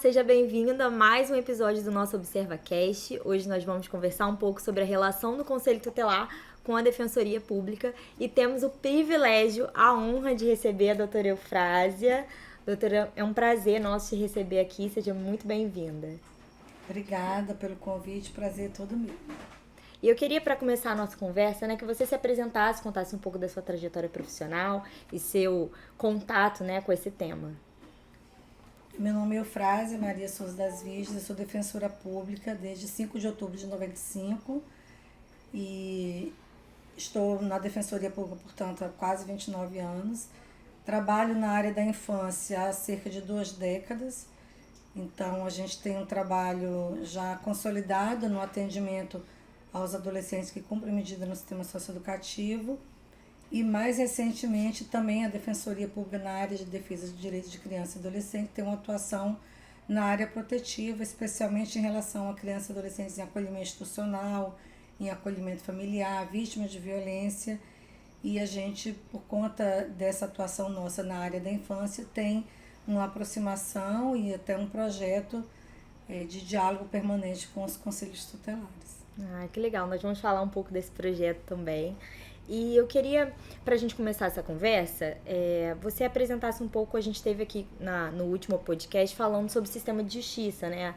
seja bem-vindo a mais um episódio do nosso ObservaCast. Hoje nós vamos conversar um pouco sobre a relação do Conselho Tutelar com a Defensoria Pública e temos o privilégio, a honra de receber a doutora Eufrásia. Doutora, é um prazer nosso te receber aqui, seja muito bem-vinda. Obrigada pelo convite, prazer todo meu. E eu queria, para começar a nossa conversa, que você se apresentasse, contasse um pouco da sua trajetória profissional e seu contato, com esse tema. Meu nome é Eufrásia Maria Souza das Virgens, eu sou defensora pública desde 5 de outubro de 95 e estou na Defensoria Pública, portanto, há quase 29 anos. Trabalho na área da infância há cerca de 2 décadas, então a gente tem um trabalho já consolidado no atendimento aos adolescentes que cumprem medida no sistema socioeducativo e mais recentemente também a Defensoria Pública na área de defesa de direitos de criança e adolescente tem uma atuação na área protetiva, especialmente em relação a crianças e adolescentes em acolhimento institucional, em acolhimento familiar, vítimas de violência. E a gente, por conta dessa atuação nossa na área da infância, tem uma aproximação e até um projeto de diálogo permanente com os conselhos tutelares. Ah, que legal, nós vamos falar um pouco desse projeto também. E eu queria, para a gente começar essa conversa, você apresentasse um pouco, a gente esteve aqui no último podcast falando sobre o sistema de justiça, né?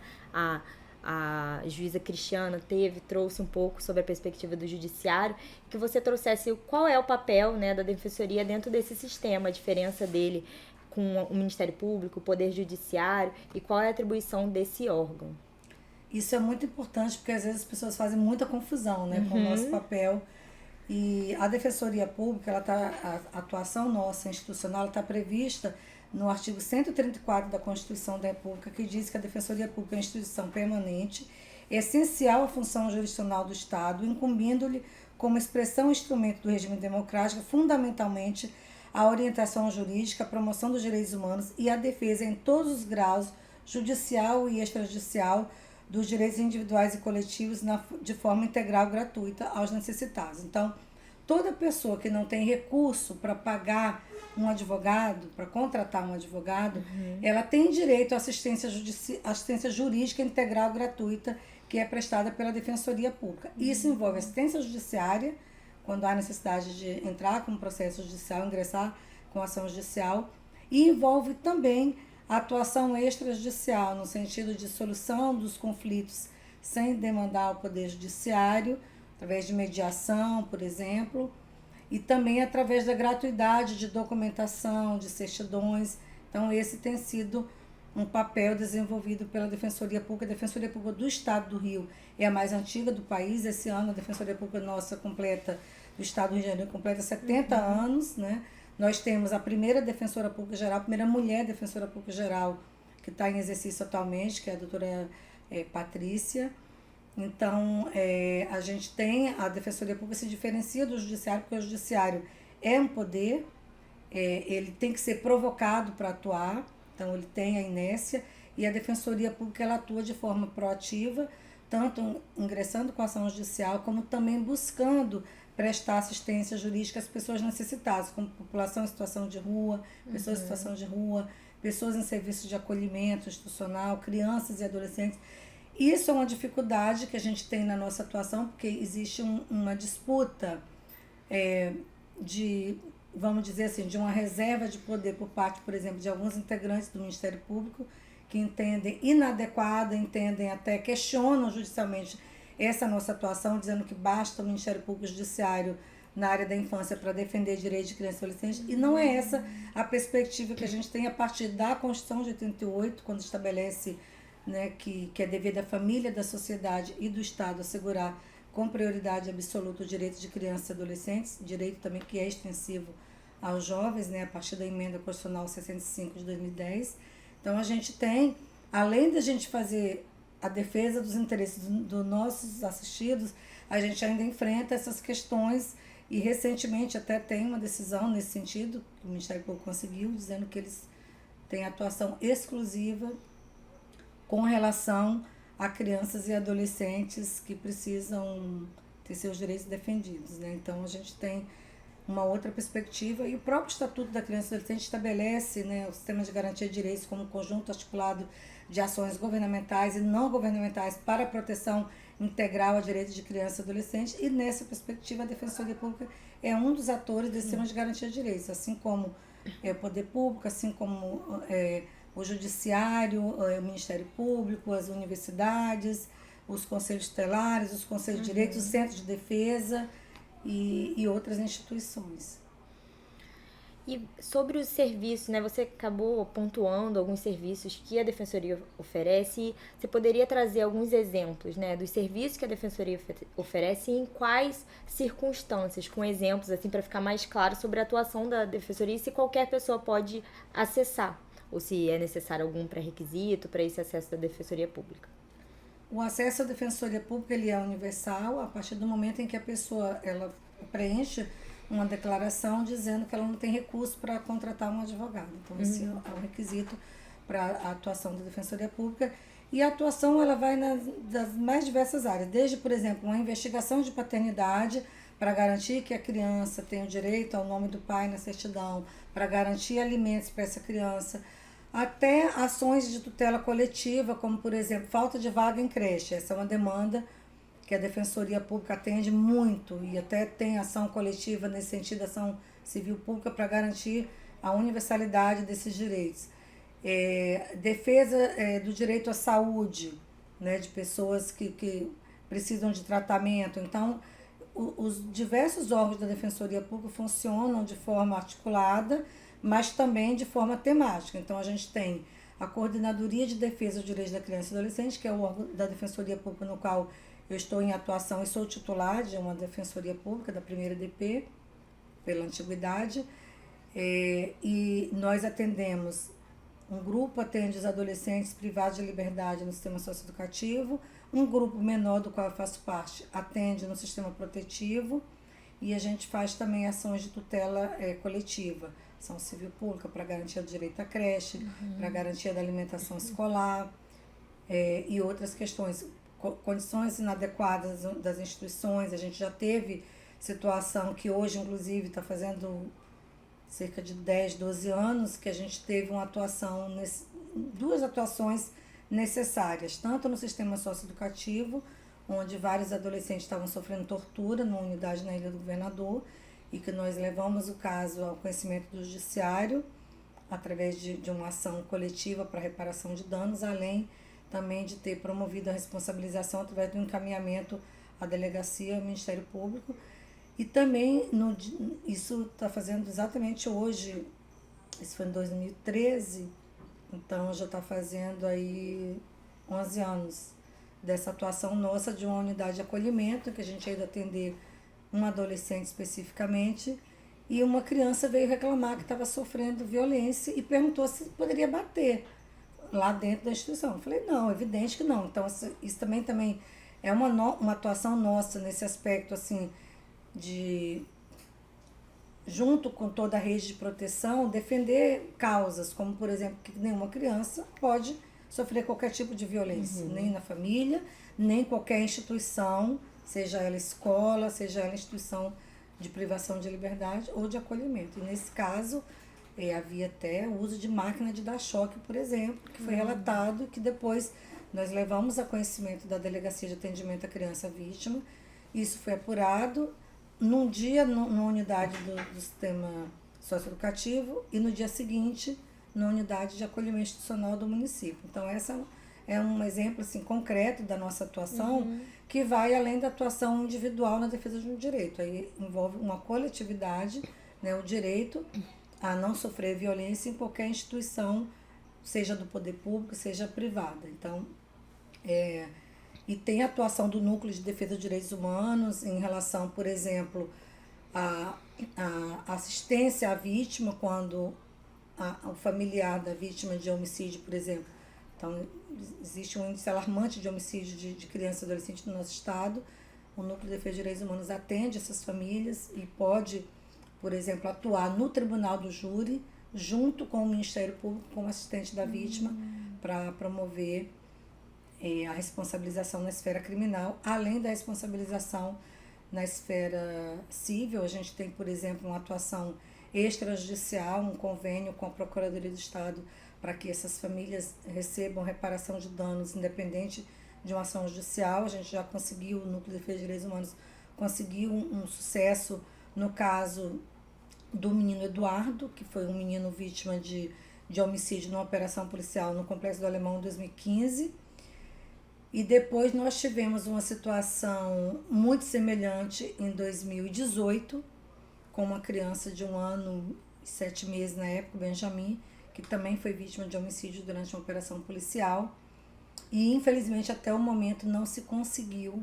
A juíza Cristiana trouxe um pouco sobre a perspectiva do judiciário, que você trouxesse qual é o papel, da defensoria dentro desse sistema, a diferença dele com o Ministério Público, o Poder Judiciário e qual é a atribuição desse órgão. Isso é muito importante porque às vezes as pessoas fazem muita confusão, com o nosso papel. E a Defensoria Pública, a atuação nossa institucional está prevista no artigo 134 da Constituição da República, que diz que a Defensoria Pública é uma instituição permanente, essencial à função jurisdicional do Estado, incumbindo-lhe como expressão e instrumento do regime democrático, fundamentalmente a orientação jurídica, a promoção dos direitos humanos e a defesa em todos os graus, judicial e extrajudicial, dos direitos individuais e coletivos de forma integral e gratuita aos necessitados. Então, toda pessoa que não tem recurso para pagar um advogado, para contratar um advogado, ela tem direito à assistência jurídica integral e gratuita que é prestada pela Defensoria Pública. Isso envolve assistência judiciária, quando há necessidade de entrar com um processo judicial, ingressar com ação judicial, e envolve também a atuação extrajudicial, no sentido de solução dos conflitos sem demandar o Poder Judiciário, através de mediação, por exemplo, e também através da gratuidade de documentação, de certidões. Então, esse tem sido um papel desenvolvido pela Defensoria Pública. A Defensoria Pública do Estado do Rio é a mais antiga do país. Esse ano, a Defensoria Pública nossa do Estado do Rio de Janeiro completa 70 anos, Nós temos a primeira defensora pública geral, a primeira mulher defensora pública geral que está em exercício atualmente, que é a doutora Patrícia. Então, a gente tem, a Defensoria Pública se diferencia do Judiciário, porque o Judiciário é um poder, ele tem que ser provocado para atuar, então ele tem a inércia, e a Defensoria Pública ela atua de forma proativa, tanto ingressando com a ação judicial, como também buscando prestar assistência jurídica às pessoas necessitadas, como população em situação de rua, pessoas em situação de rua, pessoas em serviço de acolhimento institucional, crianças e adolescentes. Isso é uma dificuldade que a gente tem na nossa atuação, porque existe uma disputa vamos dizer assim, de uma reserva de poder por parte, por exemplo, de alguns integrantes do Ministério Público que entendem inadequada, entendem até, questionam judicialmente essa nossa atuação, dizendo que basta o Ministério Público Judiciário na área da infância para defender direitos de crianças e adolescentes, e não é essa a perspectiva que a gente tem a partir da Constituição de 88, quando estabelece que é dever da família, da sociedade e do Estado assegurar com prioridade absoluta o direito de crianças e adolescentes, direito também que é extensivo aos jovens, a partir da emenda constitucional 65 de 2010. Então a gente tem, além da gente fazer a defesa dos interesses dos nossos assistidos, a gente ainda enfrenta essas questões e recentemente até tem uma decisão nesse sentido, que o Ministério Público conseguiu, dizendo que eles têm atuação exclusiva com relação a crianças e adolescentes que precisam ter seus direitos defendidos. Então a gente tem uma outra perspectiva e o próprio Estatuto da Criança e do Adolescente estabelece o sistema de garantia de direitos como um conjunto articulado de ações governamentais e não governamentais para a proteção integral a direitos de criança e adolescente, e nessa perspectiva a Defensoria Pública é um dos atores desse sistema de garantia de direitos, assim como o poder público, assim como o judiciário, o Ministério Público, as universidades, os conselhos tutelares, os conselhos de direitos, os centros de defesa e outras instituições. E sobre os serviços, né? Você acabou pontuando alguns serviços que a Defensoria oferece. E você poderia trazer alguns exemplos, né, dos serviços que a Defensoria oferece e em quais circunstâncias, com exemplos, assim, para ficar mais claro sobre a atuação da Defensoria e se qualquer pessoa pode acessar, ou se é necessário algum pré-requisito para esse acesso da Defensoria Pública. O acesso à Defensoria Pública ele é universal a partir do momento em que a pessoa ela preenche uma declaração dizendo que ela não tem recurso para contratar um advogado. Então, esse é um requisito para a atuação da Defensoria Pública. E a atuação ela vai das mais diversas áreas, desde, por exemplo, uma investigação de paternidade para garantir que a criança tem o direito ao nome do pai na certidão, para garantir alimentos para essa criança, até ações de tutela coletiva, como, por exemplo, falta de vaga em creche. Essa é uma demanda que a Defensoria Pública atende muito e até tem ação coletiva nesse sentido, ação civil pública para garantir a universalidade desses direitos. Defesa do direito à saúde, né, de pessoas que precisam de tratamento. Então, os diversos órgãos da Defensoria Pública funcionam de forma articulada, mas também de forma temática. Então, a gente tem a Coordenadoria de Defesa dos Direitos da Criança e Adolescente, que é o órgão da Defensoria Pública no qual eu estou em atuação e sou titular de uma Defensoria Pública, da primeira DP, pela antiguidade. E nós atendemos, um grupo atende os adolescentes privados de liberdade no sistema socioeducativo, um grupo menor do qual eu faço parte atende no sistema protetivo, e a gente faz também ações de tutela coletiva, ação civil pública para garantia do direito à creche, para garantia da alimentação escolar e outras questões. Condições inadequadas das instituições. A gente já teve situação que hoje, inclusive, está fazendo cerca de 10, 12 anos, que a gente teve uma atuação, duas atuações necessárias, tanto no sistema socioeducativo, onde vários adolescentes estavam sofrendo tortura numa unidade na Ilha do Governador, e que nós levamos o caso ao conhecimento do judiciário, através de uma ação coletiva para reparação de danos, além também de ter promovido a responsabilização através do encaminhamento à delegacia, ao Ministério Público. E também, isso está fazendo exatamente hoje, isso foi em 2013, então já está fazendo aí 11 anos dessa atuação nossa de uma unidade de acolhimento, que a gente ia atender um adolescente especificamente, e uma criança veio reclamar que estava sofrendo violência e perguntou se poderia bater lá dentro da instituição. Eu falei, não, evidente que não. Então, isso também é uma atuação nossa nesse aspecto, assim, de, junto com toda a rede de proteção, defender causas, como, por exemplo, que nenhuma criança pode sofrer qualquer tipo de violência, nem na família, nem qualquer instituição, seja ela escola, seja ela instituição de privação de liberdade ou de acolhimento. E nesse caso, havia até o uso de máquina de dar choque, por exemplo, que foi relatado, que depois nós levamos a conhecimento da Delegacia de Atendimento à Criança Vítima. Isso foi apurado num dia numa unidade do sistema socioeducativo e no dia seguinte na unidade de acolhimento institucional do município. Então, essa é um exemplo assim, concreto da nossa atuação, que vai além da atuação individual na defesa de um direito. Aí envolve uma coletividade, né, o direito a não sofrer violência em qualquer instituição, seja do poder público, seja privada. Então, e tem a atuação do Núcleo de Defesa dos Direitos Humanos em relação, por exemplo, à assistência à vítima quando o familiar da vítima de homicídio, por exemplo. Então, existe um índice alarmante de homicídio de crianças e adolescentes no nosso estado. O Núcleo de Defesa dos Direitos Humanos atende essas famílias e pode, por exemplo, atuar no tribunal do júri, junto com o Ministério Público, como assistente da vítima, para promover a responsabilização na esfera criminal, além da responsabilização na esfera civil. A gente tem, por exemplo, uma atuação extrajudicial, um convênio com a Procuradoria do Estado para que essas famílias recebam reparação de danos independente de uma ação judicial. A gente já conseguiu, o Núcleo de Defesa de Direitos Humanos conseguiu um sucesso no caso do menino Eduardo, que foi um menino vítima de homicídio numa operação policial no Complexo do Alemão em 2015. E depois nós tivemos uma situação muito semelhante em 2018, com uma criança de 1 ano e 7 meses na época, o Benjamin, que também foi vítima de homicídio durante uma operação policial. E infelizmente até o momento não se conseguiu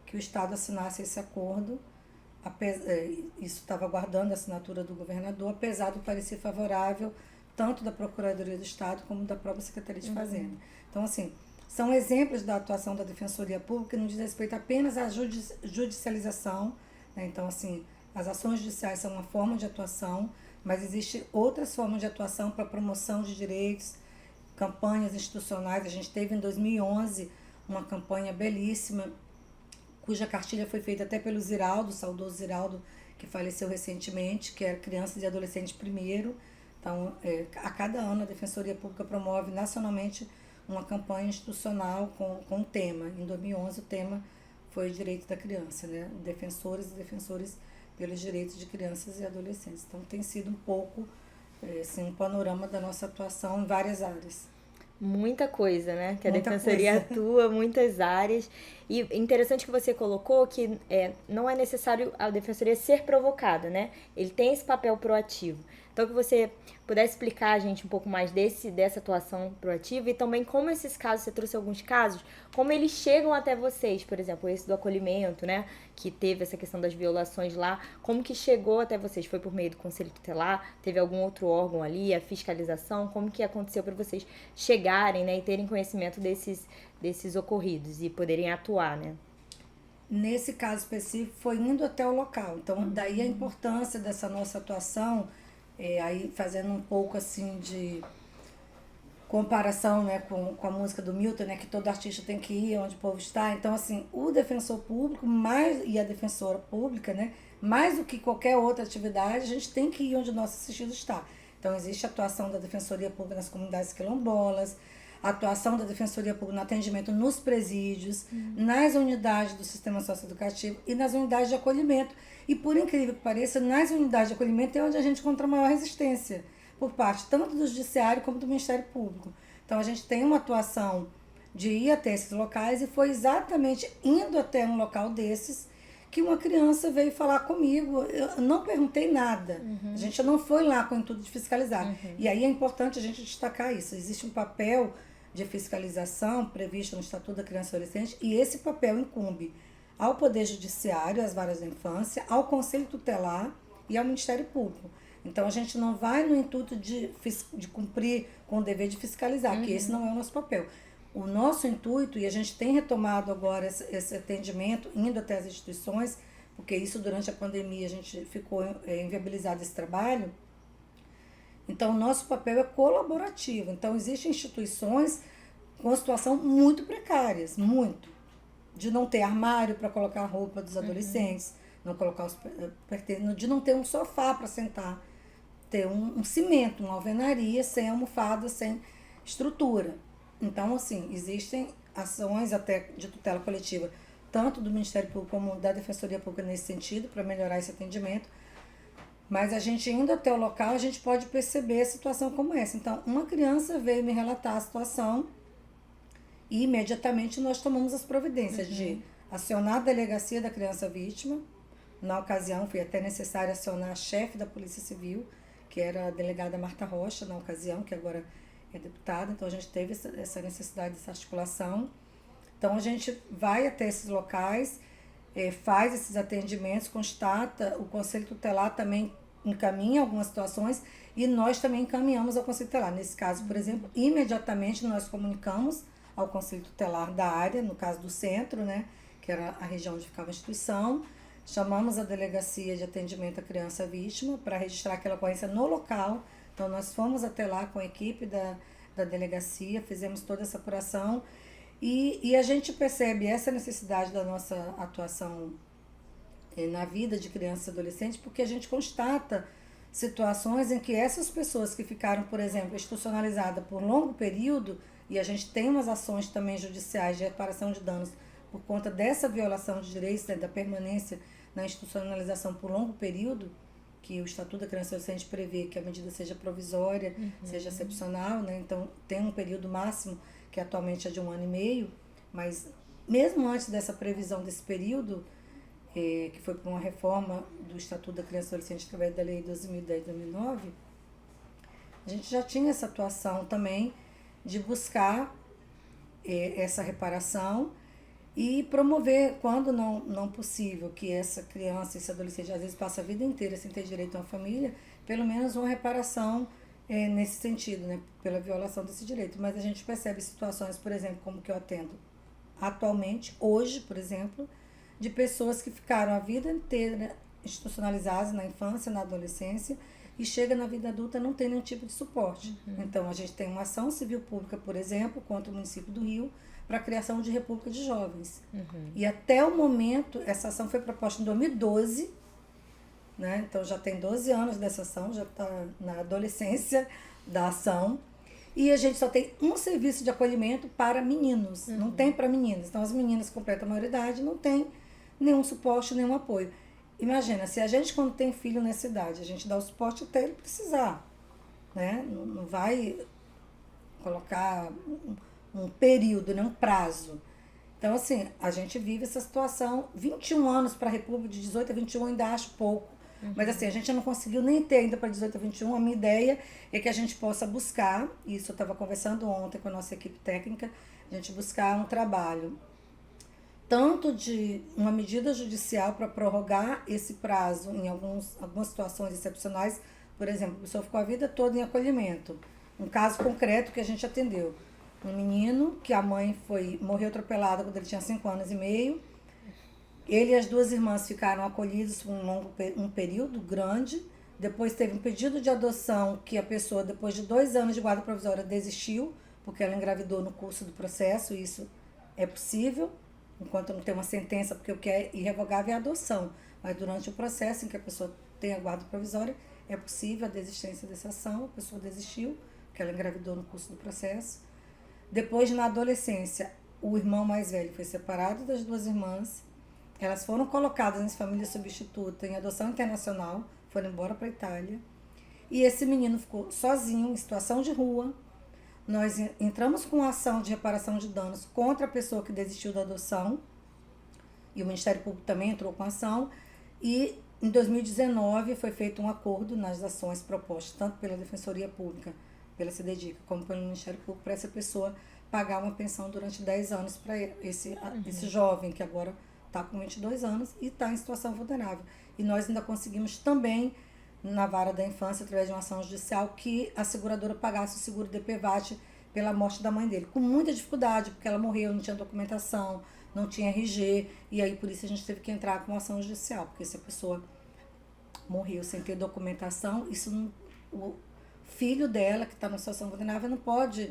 que o Estado assinasse esse acordo. Isso estava aguardando a assinatura do governador, apesar do parecer favorável tanto da Procuradoria do Estado como da própria Secretaria de Fazenda. Então, assim, são exemplos da atuação da Defensoria Pública que não diz respeito apenas à judicialização, né? Então, assim, as ações judiciais são uma forma de atuação, mas existem outras formas de atuação para promoção de direitos, campanhas institucionais. A gente teve em 2011 uma campanha belíssima, cuja cartilha foi feita até pelo Ziraldo, o saudoso Ziraldo, que faleceu recentemente, que era Crianças e Adolescentes Primeiro. Então, a cada ano a Defensoria Pública promove nacionalmente uma campanha institucional com o tema. Em 2011 o tema foi Direito da Criança, né? Defensores e defensores pelos direitos de crianças e adolescentes. Então tem sido um pouco assim, um panorama da nossa atuação em várias áreas. Muita coisa, né? Que a Muita Defensoria coisa. atua, muitas áreas. E interessante que você colocou que não é necessário a Defensoria ser provocada, né? Ele tem esse papel proativo. Então, que você pudesse explicar a gente um pouco mais dessa atuação proativa e também como esses casos, você trouxe alguns casos, como eles chegam até vocês, por exemplo, esse do acolhimento, né? Que teve essa questão das violações lá, como que chegou até vocês? Foi por meio do Conselho Tutelar? Teve algum outro órgão ali? A fiscalização? Como que aconteceu para vocês chegarem, né? E terem conhecimento desses ocorridos e poderem atuar, né? Nesse caso específico, foi indo até o local. Então, daí a importância dessa nossa atuação, aí fazendo um pouco assim de comparação, né, com a música do Milton, né, que todo artista tem que ir onde o povo está. Então, assim, o defensor público e a defensora pública, né, mais do que qualquer outra atividade, a gente tem que ir onde o nosso assistido está. Então, existe a atuação da Defensoria Pública nas comunidades quilombolas, a atuação da Defensoria Pública no atendimento nos presídios, nas unidades do sistema socioeducativo e nas unidades de acolhimento. E, por incrível que pareça, nas unidades de acolhimento é onde a gente encontra maior resistência, por parte tanto do Judiciário como do Ministério Público. Então, a gente tem uma atuação de ir até esses locais e foi exatamente indo até um local desses que uma criança veio falar comigo. Eu não perguntei nada. A gente não foi lá com o intuito de fiscalizar. E aí é importante a gente destacar isso. Existe um papel de fiscalização previsto no Estatuto da Criança e Adolescente e esse papel incumbe ao Poder Judiciário, às varas da infância, ao Conselho Tutelar e ao Ministério Público. Então, a gente não vai no intuito de cumprir com o dever de fiscalizar, que esse não é o nosso papel. O nosso intuito, e a gente tem retomado agora esse atendimento, indo até as instituições, porque isso durante a pandemia a gente ficou inviabilizado esse trabalho. Então, o nosso papel é colaborativo. Então, existem instituições com situação muito precárias, muito. De não ter armário para colocar a roupa dos adolescentes, não colocar de não ter um sofá para sentar, ter um cimento, uma alvenaria sem almofada, sem estrutura. Então, assim, existem ações até de tutela coletiva, tanto do Ministério Público como da Defensoria Pública nesse sentido, para melhorar esse atendimento. Mas a gente indo até o local, a gente pode perceber a situação como essa. Então, uma criança veio me relatar a situação e imediatamente nós tomamos as providências de acionar a delegacia da criança vítima. Na ocasião, foi até necessário acionar a chefe da Polícia Civil, que era a delegada Marta Rocha, na ocasião, que agora é deputada. Então, a gente teve essa necessidade dessa articulação. Então, a gente vai até esses locais, faz esses atendimentos, constata, o Conselho Tutelar também encaminha algumas situações e nós também encaminhamos ao Conselho Tutelar. Nesse caso, por exemplo, imediatamente nós comunicamos ao Conselho Tutelar da área, no caso do centro, né, que era a região onde ficava a instituição, chamamos a Delegacia de Atendimento à Criança Vítima para registrar aquela ocorrência no local. Então, nós fomos até lá com a equipe da delegacia, fizemos toda essa apuração. E a gente percebe essa necessidade da nossa atuação na vida de crianças e adolescentes, porque a gente constata situações em que essas pessoas que ficaram, por exemplo, institucionalizadas por longo período, e a gente tem umas ações também judiciais de reparação de danos por conta dessa violação de direitos, né, da permanência na institucionalização por longo período, que o Estatuto da Criança e Adolescente prevê que a medida seja provisória, seja excepcional, né? Então tem um período máximo que atualmente é de 1 ano e meio, mas mesmo antes dessa previsão desse período, que foi por uma reforma do Estatuto da Criança e Adolescente através da Lei 12.010/2009, a gente já tinha essa atuação também de buscar essa reparação e promover, quando não possível, que essa criança, esse adolescente, às vezes passa a vida inteira sem ter direito a uma família, pelo menos uma reparação nesse sentido, né, pela violação desse direito. Mas a gente percebe situações, por exemplo, como que eu atendo atualmente, hoje, por exemplo, de pessoas que ficaram a vida inteira institucionalizadas na infância, na adolescência, e chega na vida adulta não tem nenhum tipo de suporte. Então, a gente tem uma ação civil pública, por exemplo, contra o município do Rio, para a criação de República de Jovens. E até o momento, essa ação foi proposta em 2012, né? Então já tem 12 anos dessa ação, já está na adolescência da ação. E a gente só tem um serviço de acolhimento para meninos, não tem para meninas. Então as meninas completam a maioridade, não tem nenhum suporte, nenhum apoio. Imagina, se a gente, quando tem filho nessa idade, a gente dá o suporte até ele precisar, né? Não vai colocar um período, né? Um prazo. Então, assim, a gente vive essa situação, 21 anos para a República, de 18 a 21 ainda acho pouco, mas assim, a gente não conseguiu nem ter ainda para 18 a 21, a minha ideia é que a gente possa buscar, isso eu estava conversando ontem com a nossa equipe técnica, a gente buscar um trabalho, tanto de uma medida judicial para prorrogar esse prazo em algumas situações excepcionais, por exemplo, a pessoa ficou a vida toda em acolhimento, um caso concreto que a gente atendeu. Um menino que a mãe morreu atropelada quando ele tinha 5 anos e meio. Ele e as 2 irmãs ficaram acolhidos por um período grande. Depois teve um pedido de adoção que a pessoa, depois de 2 anos de guarda provisória, desistiu, porque ela engravidou no curso do processo, e isso é possível, enquanto não tem uma sentença, porque o que é irrevogável é a adoção. Mas durante o processo em que a pessoa tem a guarda provisória, é possível a desistência dessa ação, a pessoa desistiu, porque ela engravidou no curso do processo. Depois, na adolescência, o irmão mais velho foi separado das 2 irmãs. Elas foram colocadas em família substituta, em adoção internacional, foram embora para a Itália. E esse menino ficou sozinho, em situação de rua. Nós entramos com uma ação de reparação de danos contra a pessoa que desistiu da adoção. E o Ministério Público também entrou com ação. E em 2019 foi feito um acordo nas ações propostas, tanto pela Defensoria Pública, pela CDDICA, como pelo Ministério Público, para essa pessoa pagar uma pensão durante 10 anos para esse jovem que agora está com 22 anos e está em situação vulnerável. E nós ainda conseguimos também, na vara da infância, através de uma ação judicial, que a seguradora pagasse o seguro DPVAT pela morte da mãe dele, com muita dificuldade, porque ela morreu, não tinha documentação, não tinha RG, e aí por isso a gente teve que entrar com uma ação judicial, porque se a pessoa morreu sem ter documentação, isso não... filho dela, que está numa situação vulnerável, não pode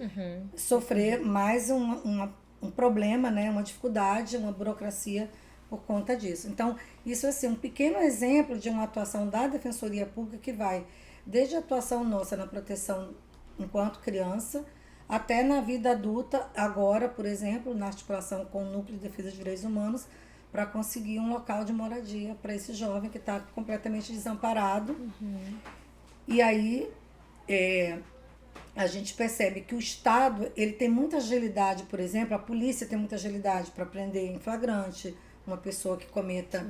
sofrer mais um problema, né? Uma dificuldade, uma burocracia por conta disso. Então, isso é assim, um pequeno exemplo de uma atuação da Defensoria Pública que vai desde a atuação nossa na proteção enquanto criança, até na vida adulta, agora, por exemplo, na articulação com o Núcleo de Defesa de Direitos Humanos, para conseguir um local de moradia para esse jovem que está completamente desamparado. E aí... a gente percebe que o Estado ele tem muita agilidade, por exemplo, a polícia tem muita agilidade para prender em flagrante uma pessoa que cometa,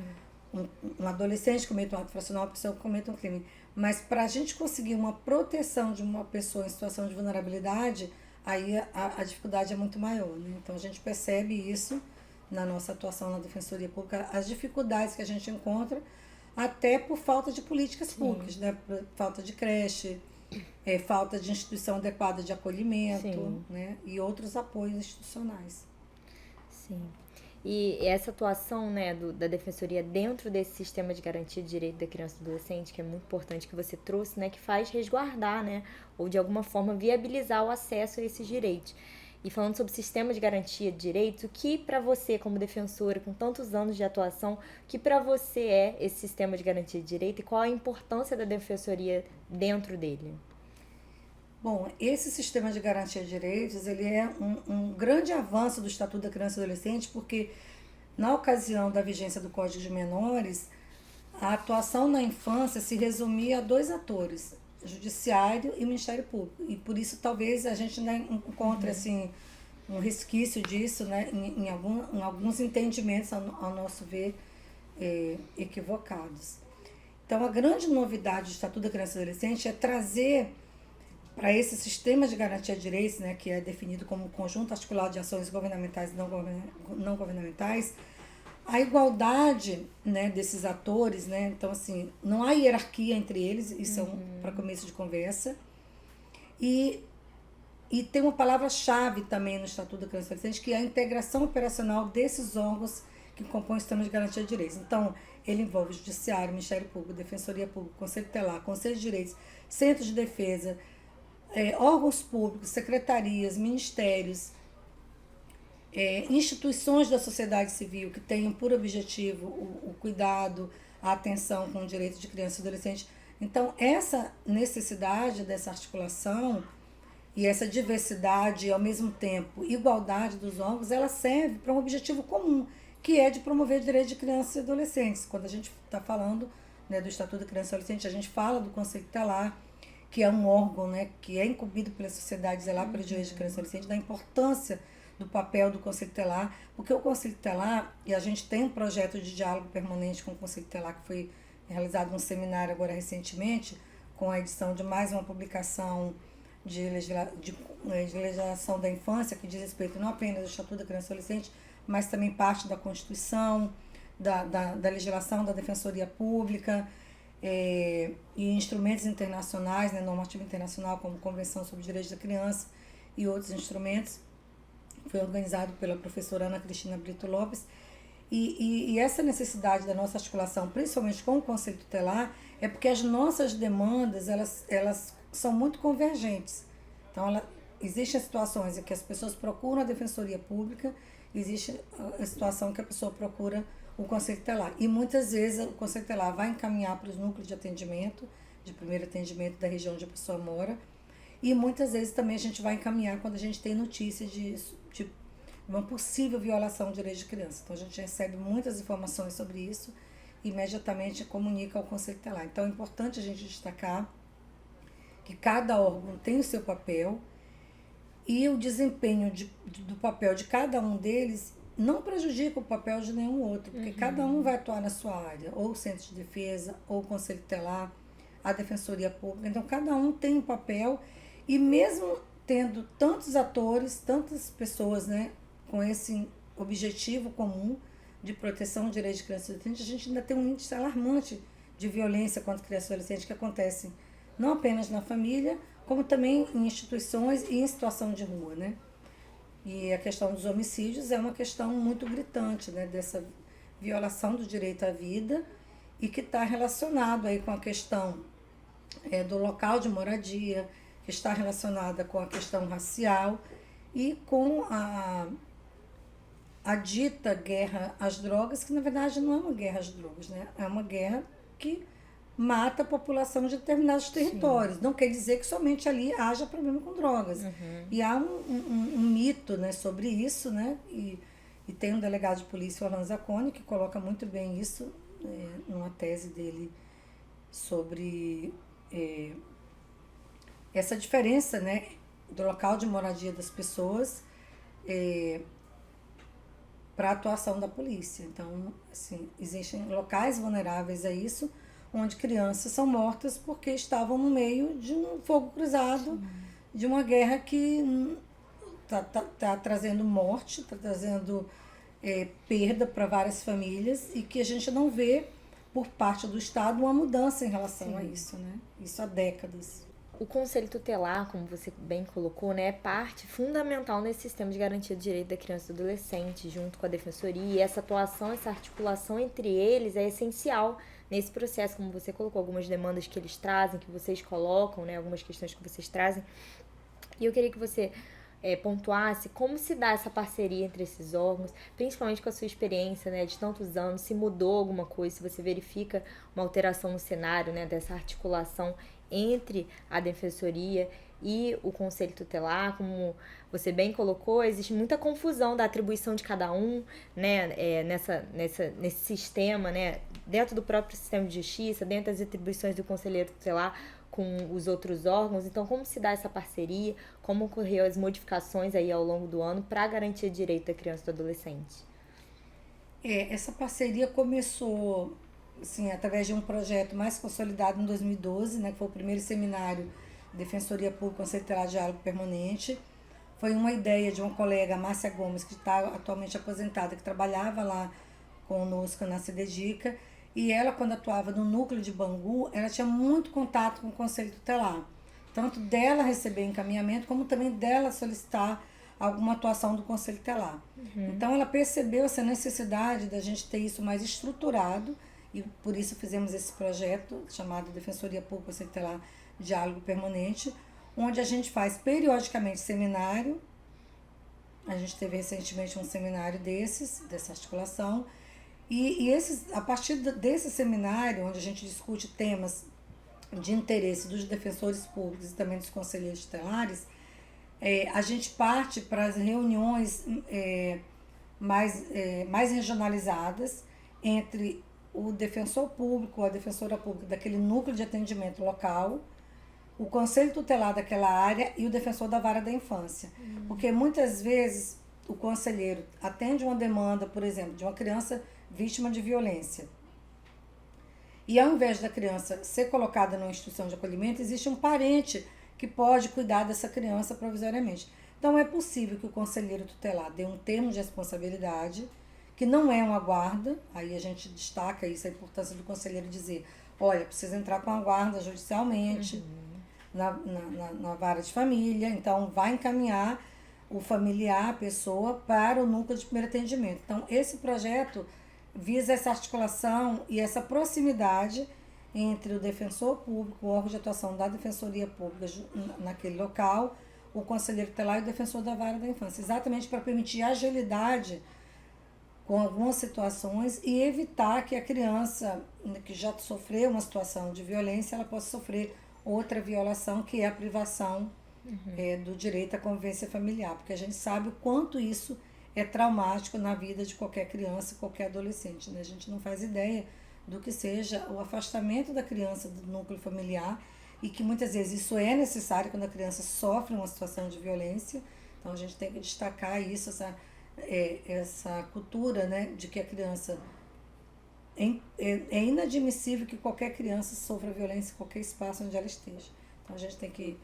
um adolescente que cometa um ato infracional, uma pessoa que cometa um crime. Mas para a gente conseguir uma proteção de uma pessoa em situação de vulnerabilidade, aí a dificuldade é muito maior, né? Então a gente percebe isso na nossa atuação na Defensoria Pública, as dificuldades que a gente encontra, até por falta de políticas públicas, né? Por falta de creche, falta de instituição adequada de acolhimento, né? E outros apoios institucionais. Sim. E essa atuação, né, da Defensoria dentro desse sistema de garantia de direito da criança e do adolescente, que é muito importante que você trouxe, né, que faz resguardar, né, ou de alguma forma viabilizar o acesso a esses direitos. E falando sobre sistema de garantia de direitos, o que para você, como defensora, com tantos anos de atuação, o que para você é esse sistema de garantia de direito e qual a importância da defensoria dentro dele? Bom, esse sistema de garantia de direitos, ele é um grande avanço do Estatuto da Criança e Adolescente, porque na ocasião da vigência do Código de Menores, a atuação na infância se resumia a 2 atores, Judiciário e Ministério Público. E por isso talvez a gente ainda encontre assim, um resquício disso, né, em alguns entendimentos, ao nosso ver, equivocados. Então, a grande novidade do Estatuto da Criança e Adolescente é trazer para esse sistema de garantia de direitos, né, que é definido como um conjunto articulado de ações governamentais e não governamentais, a igualdade, né, desses atores, né, então assim, não há hierarquia entre eles, isso é para começo de conversa, e tem uma palavra-chave também no Estatuto da Criança e Adolescente, que é a integração operacional desses órgãos que compõem o sistema de garantia de direitos. Então, ele envolve o Judiciário, Ministério Público, Defensoria Pública, Conselho Tutelar, Conselho de Direitos, Centros de Defesa, órgãos públicos, secretarias, ministérios, instituições da sociedade civil que tenham por objetivo o cuidado, a atenção com o direito de criança e adolescente. Então, essa necessidade dessa articulação e essa diversidade e, ao mesmo tempo, igualdade dos órgãos, ela serve para um objetivo comum, que é de promover o direito de crianças e adolescentes. Quando a gente está falando, né, do Estatuto da Criança e Adolescente, a gente fala do Conselho Tutelar, que é um órgão, né, que é incumbido pela sociedade zelar pelo direito de criança e adolescente, da importância do papel do Conselho Tutelar, porque o Conselho Tutelar, e a gente tem um projeto de diálogo permanente com o Conselho Tutelar, que foi realizado um seminário agora recentemente, com a edição de mais uma publicação de legislação da infância, que diz respeito não apenas ao Estatuto da Criança e Adolescente, mas também parte da Constituição, da legislação da Defensoria Pública, e instrumentos internacionais, né, normativa internacional, como Convenção sobre os Direitos da Criança e outros instrumentos. Foi organizado pela professora Ana Cristina Brito Lopes. E essa necessidade da nossa articulação, principalmente com o Conselho Tutelar, é porque as nossas demandas, elas são muito convergentes. Então, existem situações em que as pessoas procuram a Defensoria Pública, existe a situação em que a pessoa procura o Conselho Tutelar. E muitas vezes o Conselho Tutelar vai encaminhar para os núcleos de atendimento, de primeiro atendimento da região onde a pessoa mora, e muitas vezes também a gente vai encaminhar quando a gente tem notícia de uma possível violação de direitos de criança. Então a gente recebe muitas informações sobre isso e imediatamente comunica ao Conselho Tutelar. Então é importante a gente destacar que cada órgão tem o seu papel e o desempenho do papel de cada um deles não prejudica o papel de nenhum outro, porque cada um vai atuar na sua área, ou o Centro de Defesa, ou o Conselho Tutelar, a Defensoria Pública. Então cada um tem um papel e mesmo tendo tantos atores, tantas pessoas, né, com esse objetivo comum de proteção do direito de criança e adolescente, a gente ainda tem um índice alarmante de violência contra crianças e adolescentes que acontece não apenas na família, como também em instituições e em situação de rua, né? E a questão dos homicídios é uma questão muito gritante, né, dessa violação do direito à vida e que está relacionado aí com a questão do local de moradia, que está relacionada com a questão racial e com a dita guerra às drogas, que na verdade não é uma guerra às drogas, né? É uma guerra que mata a população de determinados territórios. Sim. Não quer dizer que somente ali haja problema com drogas. E há um mito, né, sobre isso, né? E tem um delegado de polícia, o Orlando Zacconi, que coloca muito bem isso numa tese dele sobre essa diferença, né, do local de moradia das pessoas para a atuação da polícia. Então, assim, existem locais vulneráveis a isso, onde crianças são mortas porque estavam no meio de um fogo cruzado, de uma guerra que tá trazendo morte, está trazendo perda para várias famílias e que a gente não vê, por parte do Estado, uma mudança em relação a isso, né? Isso há décadas. O Conselho Tutelar, como você bem colocou, né, é parte fundamental nesse sistema de garantia de direito da criança e do adolescente, junto com a Defensoria. E essa atuação, essa articulação entre eles é essencial nesse processo, como você colocou, algumas demandas que eles trazem, que vocês colocam, né, algumas questões que vocês trazem. E eu queria que você pontuasse como se dá essa parceria entre esses órgãos, principalmente com a sua experiência, né, de tantos anos, se mudou alguma coisa, se você verifica uma alteração no cenário, né, dessa articulação entre a Defensoria e o Conselho Tutelar. Como você bem colocou, existe muita confusão da atribuição de cada um, né, nesse sistema, né, dentro do próprio sistema de justiça, dentro das atribuições do Conselheiro Tutelar com os outros órgãos. Então, como se dá essa parceria, como ocorreu as modificações aí ao longo do ano para garantir o direito da criança e do adolescente? Essa parceria começou assim, através de um projeto mais consolidado em 2012, né, que foi o primeiro seminário Defensoria Pública Conselho Tutelar Diálogo Permanente. Foi uma ideia de uma colega, Márcia Gomes, que está atualmente aposentada, que trabalhava lá conosco na CDDICA, e ela, quando atuava no núcleo de Bangu, ela tinha muito contato com o Conselho Tutelar, tanto dela receber encaminhamento, como também dela solicitar alguma atuação do Conselho Tutelar. Então, ela percebeu essa necessidade da gente ter isso mais estruturado, e por isso fizemos esse projeto chamado Defensoria Pública Conselho Tutelar Diálogo Permanente, onde a gente faz periodicamente seminário. A gente teve recentemente um seminário dessa articulação, e a partir desse seminário, onde a gente discute temas de interesse dos defensores públicos e também dos conselheiros tutelares, a gente parte para as reuniões mais regionalizadas entre o defensor público ou a defensora pública daquele núcleo de atendimento local, o conselho tutelar daquela área e o defensor da vara da infância. Porque muitas vezes o conselheiro atende uma demanda, por exemplo, de uma criança vítima de violência. E ao invés da criança ser colocada numa instituição de acolhimento, existe um parente que pode cuidar dessa criança provisoriamente. Então é possível que o conselheiro tutelar dê um termo de responsabilidade, que não é uma guarda. Aí a gente destaca isso, a importância do conselheiro dizer, olha, precisa entrar com a guarda judicialmente, na vara de família, então vai encaminhar o familiar, a pessoa, para o núcleo de primeiro atendimento. Então, esse projeto visa essa articulação e essa proximidade entre o defensor público, o órgão de atuação da Defensoria Pública naquele local, o conselheiro tutelar e o defensor da vara da infância, exatamente para permitir agilidade com algumas situações e evitar que a criança que já sofreu uma situação de violência, ela possa sofrer outra violação, que é a privação do direito à convivência familiar, porque a gente sabe o quanto isso é traumático na vida de qualquer criança, qualquer adolescente, né? A gente não faz ideia do que seja o afastamento da criança do núcleo familiar, e que muitas vezes isso é necessário quando a criança sofre uma situação de violência. Então a gente tem que destacar isso, essa cultura, né, de que a criança é inadmissível que qualquer criança sofra violência em qualquer espaço onde ela esteja. Então a gente tem que,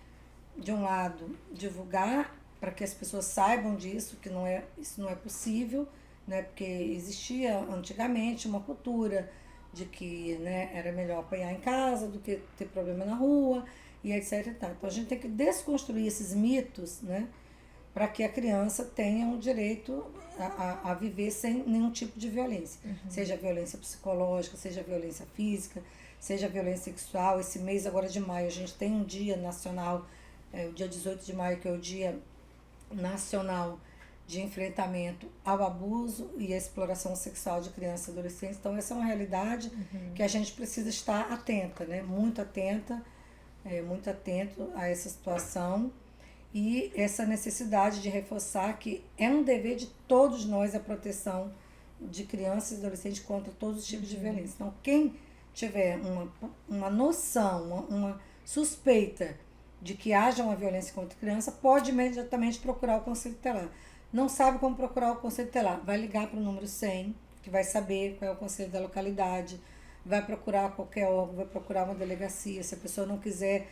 de um lado, divulgar para que as pessoas saibam disso, que isso não é possível, né, porque existia antigamente uma cultura de que, né, era melhor apanhar em casa do que ter problema na rua, e etc. Então a gente tem que desconstruir esses mitos, né, para que a criança tenha um direito a viver sem nenhum tipo de violência. Seja violência psicológica, seja violência física, seja violência sexual. Esse mês agora de maio a gente tem um dia nacional, o dia 18 de maio, que é o Dia Nacional de Enfrentamento ao Abuso e à Exploração Sexual de Crianças e Adolescentes. Então essa é uma realidade que a gente precisa estar atenta, né? Muito atento a essa situação. E essa necessidade de reforçar que é um dever de todos nós a proteção de crianças e adolescentes contra todos os tipos de violência. Então, quem tiver uma noção, uma suspeita de que haja uma violência contra criança, pode imediatamente procurar o Conselho Tutelar. Não sabe como procurar o Conselho Tutelar? Vai ligar para o número 100, que vai saber qual é o conselho da localidade, vai procurar qualquer órgão, vai procurar uma delegacia. Se a pessoa não quiser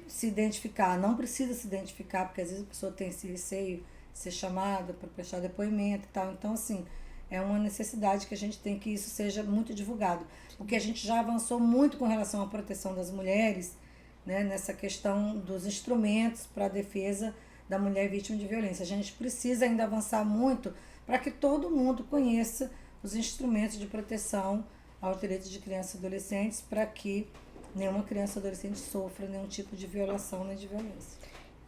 se identificar, não precisa se identificar, porque às vezes a pessoa tem esse receio de ser chamada para prestar depoimento e tal. Então, assim, é uma necessidade que a gente tem que isso seja muito divulgado, porque a gente já avançou muito com relação à proteção das mulheres, né, nessa questão dos instrumentos para a defesa da mulher vítima de violência. A gente precisa ainda avançar muito para que todo mundo conheça os instrumentos de proteção aos direitos de crianças e adolescentes, para que nenhuma criança ou adolescente sofra nenhum tipo de violação nem de violência.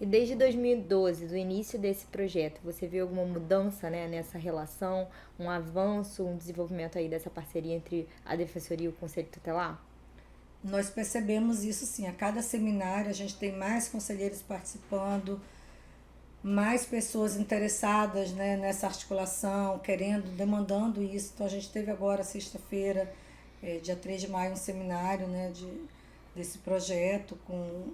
E desde 2012, do início desse projeto, você viu alguma mudança, né, nessa relação, um avanço, um desenvolvimento aí dessa parceria entre a Defensoria e o Conselho Tutelar? Nós percebemos isso sim, a cada seminário a gente tem mais conselheiros participando, mais pessoas interessadas, né, nessa articulação, querendo, demandando isso. Então a gente teve agora, sexta-feira, dia 3 de maio, um seminário, né, desse projeto com,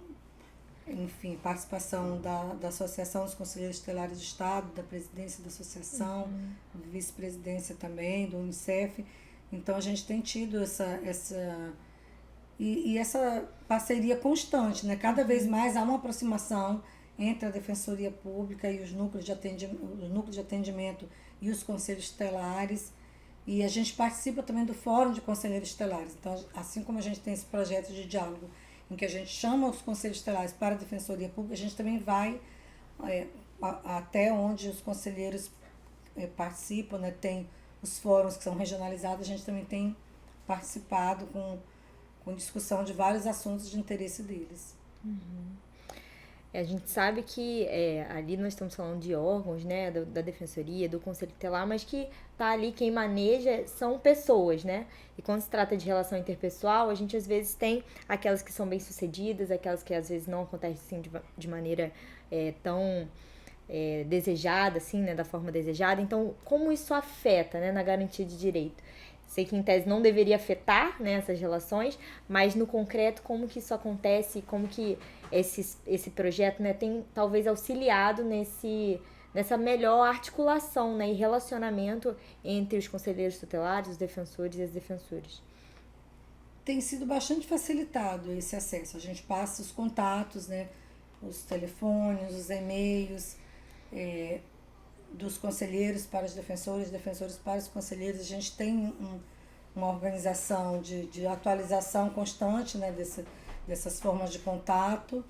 enfim, participação da Associação dos Conselheiros Tutelares do Estado, da presidência da associação, vice-presidência também, do Unicef. Então a gente tem tido essa parceria constante, né? Cada vez mais há uma aproximação entre a Defensoria Pública e os núcleos de atendimento e os conselhos tutelares. E a gente participa também do Fórum de Conselheiros Tutelares. Então, assim como a gente tem esse projeto de diálogo em que a gente chama os conselhos tutelares para a Defensoria Pública, a gente também vai até onde os conselheiros participam, né? Tem os fóruns que são regionalizados, a gente também tem participado com discussão de vários assuntos de interesse deles. A gente sabe que ali nós estamos falando de órgãos, né, da Defensoria, do Conselho Tutelar, mas que tá ali quem maneja são pessoas, né? E quando se trata de relação interpessoal, a gente às vezes tem aquelas que são bem-sucedidas, aquelas que às vezes não acontecem assim, de maneira tão desejada, assim, né, da forma desejada. Então, como isso afeta, né, na garantia de direito? Sei que em tese não deveria afetar, né, essas relações, mas no concreto como que isso acontece, como que esse projeto, né, tem talvez auxiliado nessa melhor articulação, né, e relacionamento entre os conselheiros tutelares, os defensores e as defensoras. Tem sido bastante facilitado esse acesso. A gente passa os contatos, né, os telefones, os e-mails, dos conselheiros para os defensores para os conselheiros. A gente tem uma organização de atualização constante, né, dessas formas de contato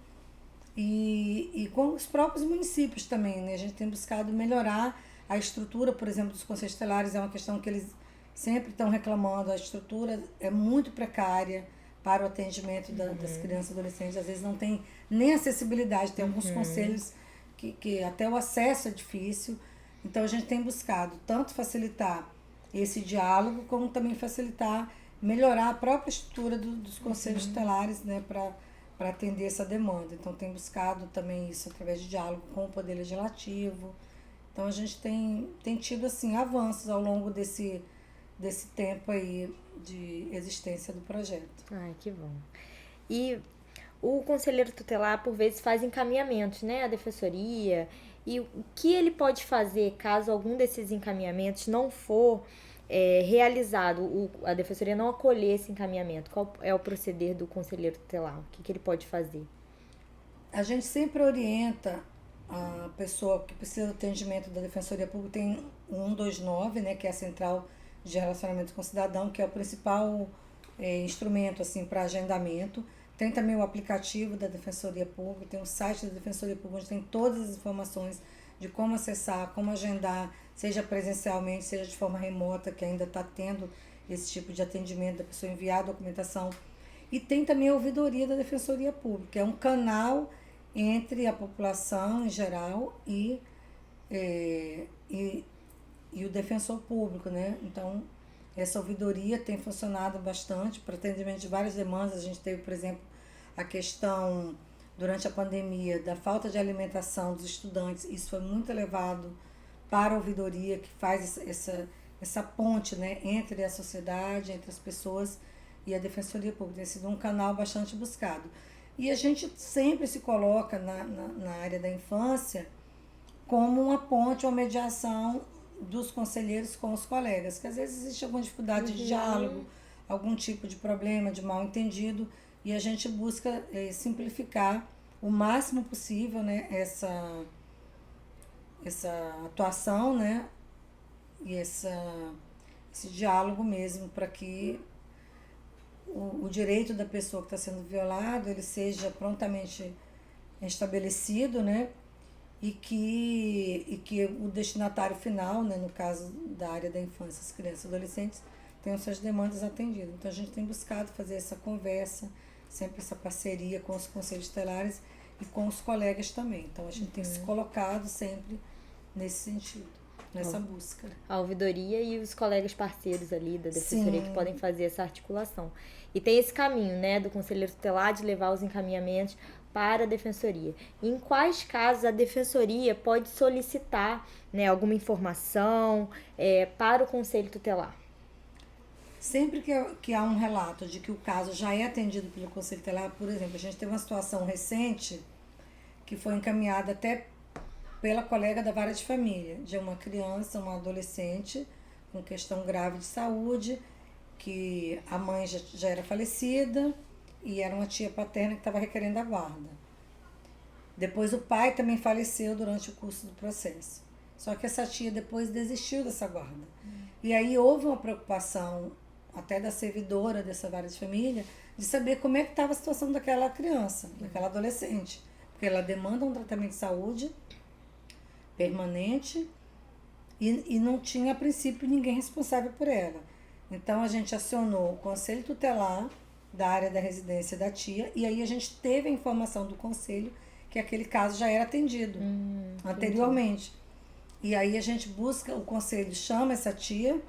e com os próprios municípios também, né? A gente tem buscado melhorar a estrutura, por exemplo, dos conselhos tutelares. É uma questão que eles sempre estão reclamando. A estrutura é muito precária para o atendimento das crianças e adolescentes. Às vezes não tem nem acessibilidade. Tem alguns conselhos que até o acesso é difícil. Então a gente tem buscado tanto facilitar esse diálogo, como também facilitar, melhorar a própria estrutura dos conselhos tutelares, né, para atender essa demanda. Então tem buscado também isso através de diálogo com o Poder Legislativo. Então a gente tem tido assim, avanços ao longo desse tempo aí de existência do projeto. Ai, que bom. E o conselheiro tutelar, por vezes, faz encaminhamentos, né, à defensoria. E o que ele pode fazer caso algum desses encaminhamentos não for realizado, a defensoria não acolher esse encaminhamento? Qual é o proceder do conselheiro tutelar? O que ele pode fazer? A gente sempre orienta a pessoa que precisa do atendimento da Defensoria Pública. Tem o 129, né, que é a Central de Relacionamento com o Cidadão, que é o principal instrumento assim, para agendamento. Tem também o aplicativo da Defensoria Pública, tem o site da Defensoria Pública, onde tem todas as informações de como acessar, como agendar, seja presencialmente, seja de forma remota, que ainda está tendo esse tipo de atendimento da pessoa enviar a documentação. E tem também a ouvidoria da Defensoria Pública, que é um canal entre a população em geral e o defensor público, né? Então, essa ouvidoria tem funcionado bastante para atendimento de várias demandas. A gente teve, por exemplo, a questão, durante a pandemia, da falta de alimentação dos estudantes. Isso foi muito elevado para a ouvidoria, que faz essa ponte, né, entre a sociedade, entre as pessoas e a Defensoria Pública. Tem sido um canal bastante buscado. E a gente sempre se coloca na área da infância como uma ponte, uma mediação dos conselheiros com os colegas, que às vezes existe alguma dificuldade de diálogo, algum tipo de problema, de mal entendido, e a gente busca simplificar o máximo possível, né, essa atuação, né, e esse diálogo mesmo, para que o direito da pessoa que está sendo violado ele seja prontamente estabelecido, né, e que o destinatário final, né, no caso da área da infância, as crianças e adolescentes, tenham suas demandas atendidas. Então a gente tem buscado fazer essa conversa, sempre essa parceria com os conselhos tutelares, e com os colegas também. Então, a gente tem se colocado sempre nesse sentido, nessa busca. A ouvidoria e os colegas parceiros ali da defensoria Sim. que podem fazer essa articulação. E tem esse caminho, né, do conselheiro tutelar de levar os encaminhamentos para a defensoria. Em quais casos a defensoria pode solicitar, né, alguma informação para o conselho tutelar? Sempre que há um relato de que o caso já é atendido pelo conselho tutelar, por exemplo, a gente teve uma situação recente que foi encaminhada até pela colega da vara de família, de uma criança, uma adolescente com questão grave de saúde, que a mãe já era falecida e era uma tia paterna que estava requerendo a guarda. Depois o pai também faleceu durante o curso do processo. Só que essa tia depois desistiu dessa guarda. E aí houve uma preocupação, até da servidora dessa vara de família, de saber como é que estava a situação daquela criança, daquela adolescente. Porque ela demanda um tratamento de saúde permanente e não tinha, a princípio, ninguém responsável por ela. Então, a gente acionou o conselho tutelar da área da residência da tia e aí a gente teve a informação do conselho que aquele caso já era atendido anteriormente. E aí a gente busca, o conselho chama essa tia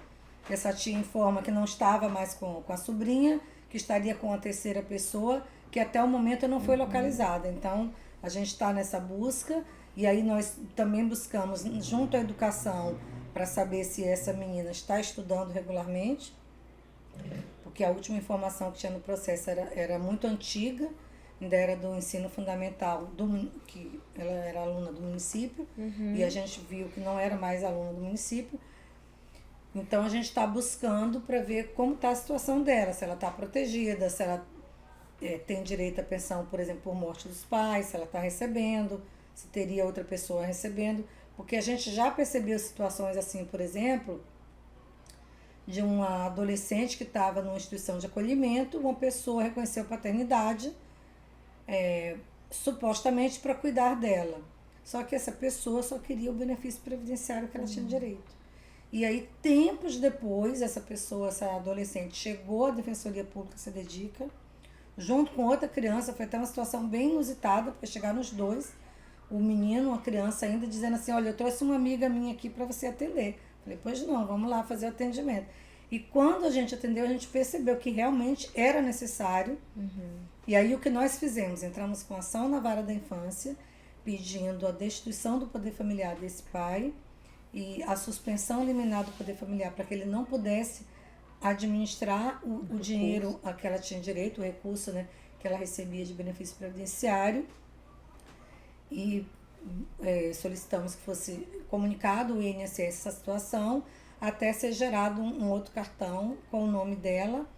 informa que não estava mais com a sobrinha, que estaria com a terceira pessoa, que até o momento não foi localizada. Então, a gente está nessa busca e aí nós também buscamos junto à educação para saber se essa menina está estudando regularmente, porque a última informação que tinha no processo era muito antiga, ainda era do ensino fundamental, que ela era aluna do município, e a gente viu que não era mais aluna do município. Então, a gente está buscando para ver como está a situação dela, se ela está protegida, se ela tem direito à pensão, por exemplo, por morte dos pais, se ela está recebendo, se teria outra pessoa recebendo, porque a gente já percebeu situações assim, por exemplo, de uma adolescente que estava numa instituição de acolhimento, uma pessoa reconheceu paternidade, supostamente para cuidar dela. Só que essa pessoa só queria o benefício previdenciário que ela tinha direito. E aí, tempos depois, essa adolescente, chegou à Defensoria Pública Se Dedica, junto com outra criança, foi até uma situação bem inusitada, porque chegaram os dois, o menino, uma criança ainda, dizendo assim, olha, eu trouxe uma amiga minha aqui para você atender. Falei, pois não, vamos lá fazer o atendimento. E quando a gente atendeu, a gente percebeu que realmente era necessário. E aí o que nós fizemos? Entramos com ação na vara da infância, pedindo a destituição do poder familiar desse pai e a suspensão liminar do poder familiar para que ele não pudesse administrar o dinheiro a que ela tinha direito, o recurso, né, que ela recebia de benefício previdenciário. E solicitamos que fosse comunicado o INSS essa situação, até ser gerado um outro cartão com o nome dela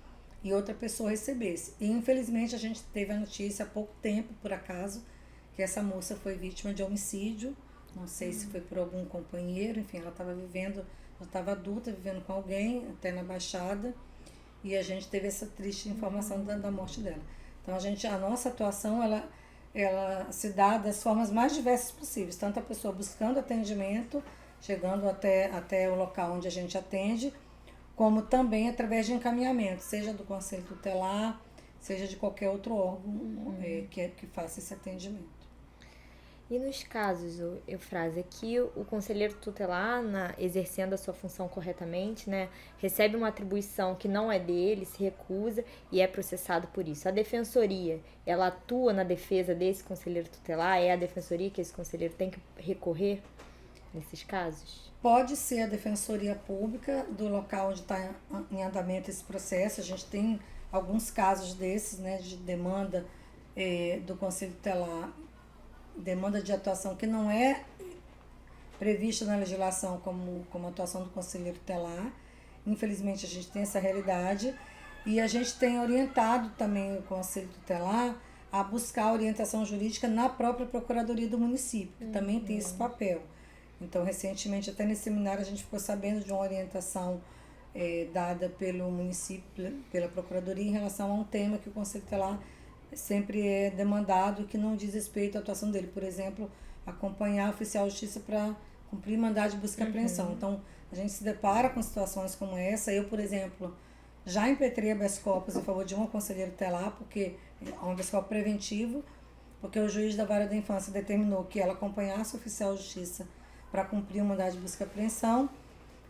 e outra pessoa recebesse. E infelizmente a gente teve a notícia há pouco tempo, por acaso, que essa moça foi vítima de homicídio. Não sei se foi por algum companheiro, enfim, ela estava adulta, vivendo com alguém, até na Baixada, e a gente teve essa triste informação da morte dela. Então a nossa atuação, ela se dá das formas mais diversas possíveis, tanto a pessoa buscando atendimento, chegando até o local onde a gente atende, como também através de encaminhamento, seja do Conselho Tutelar, seja de qualquer outro órgão que faça esse atendimento. E nos casos, Eufrásia, que o conselheiro tutelar, exercendo a sua função corretamente, né, recebe uma atribuição que não é dele, se recusa e é processado por isso. A defensoria, ela atua na defesa desse conselheiro tutelar? É a defensoria que esse conselheiro tem que recorrer nesses casos? Pode ser a defensoria pública do local onde está em andamento esse processo. A gente tem alguns casos desses, né, de demanda do Conselho Tutelar, demanda de atuação que não é prevista na legislação como atuação do conselheiro tutelar. Infelizmente, a gente tem essa realidade e a gente tem orientado também o Conselho Tutelar a buscar orientação jurídica na própria Procuradoria do município, que também tem esse papel. Então, recentemente, até nesse seminário, a gente ficou sabendo de uma orientação dada pelo município, pela Procuradoria, em relação a um tema que o Conselho Tutelar sempre é demandado, que não diz respeito à atuação dele. Por exemplo, acompanhar o oficial de justiça para cumprir mandado de busca e apreensão. Então, a gente se depara com situações como essa. Eu, por exemplo, já impetrei habeas corpus em favor de uma conselheira tutelar, porque é um habeas corpus preventivo, porque o juiz da Vara da Infância determinou que ela acompanhasse o oficial de justiça para cumprir o mandado de busca e apreensão.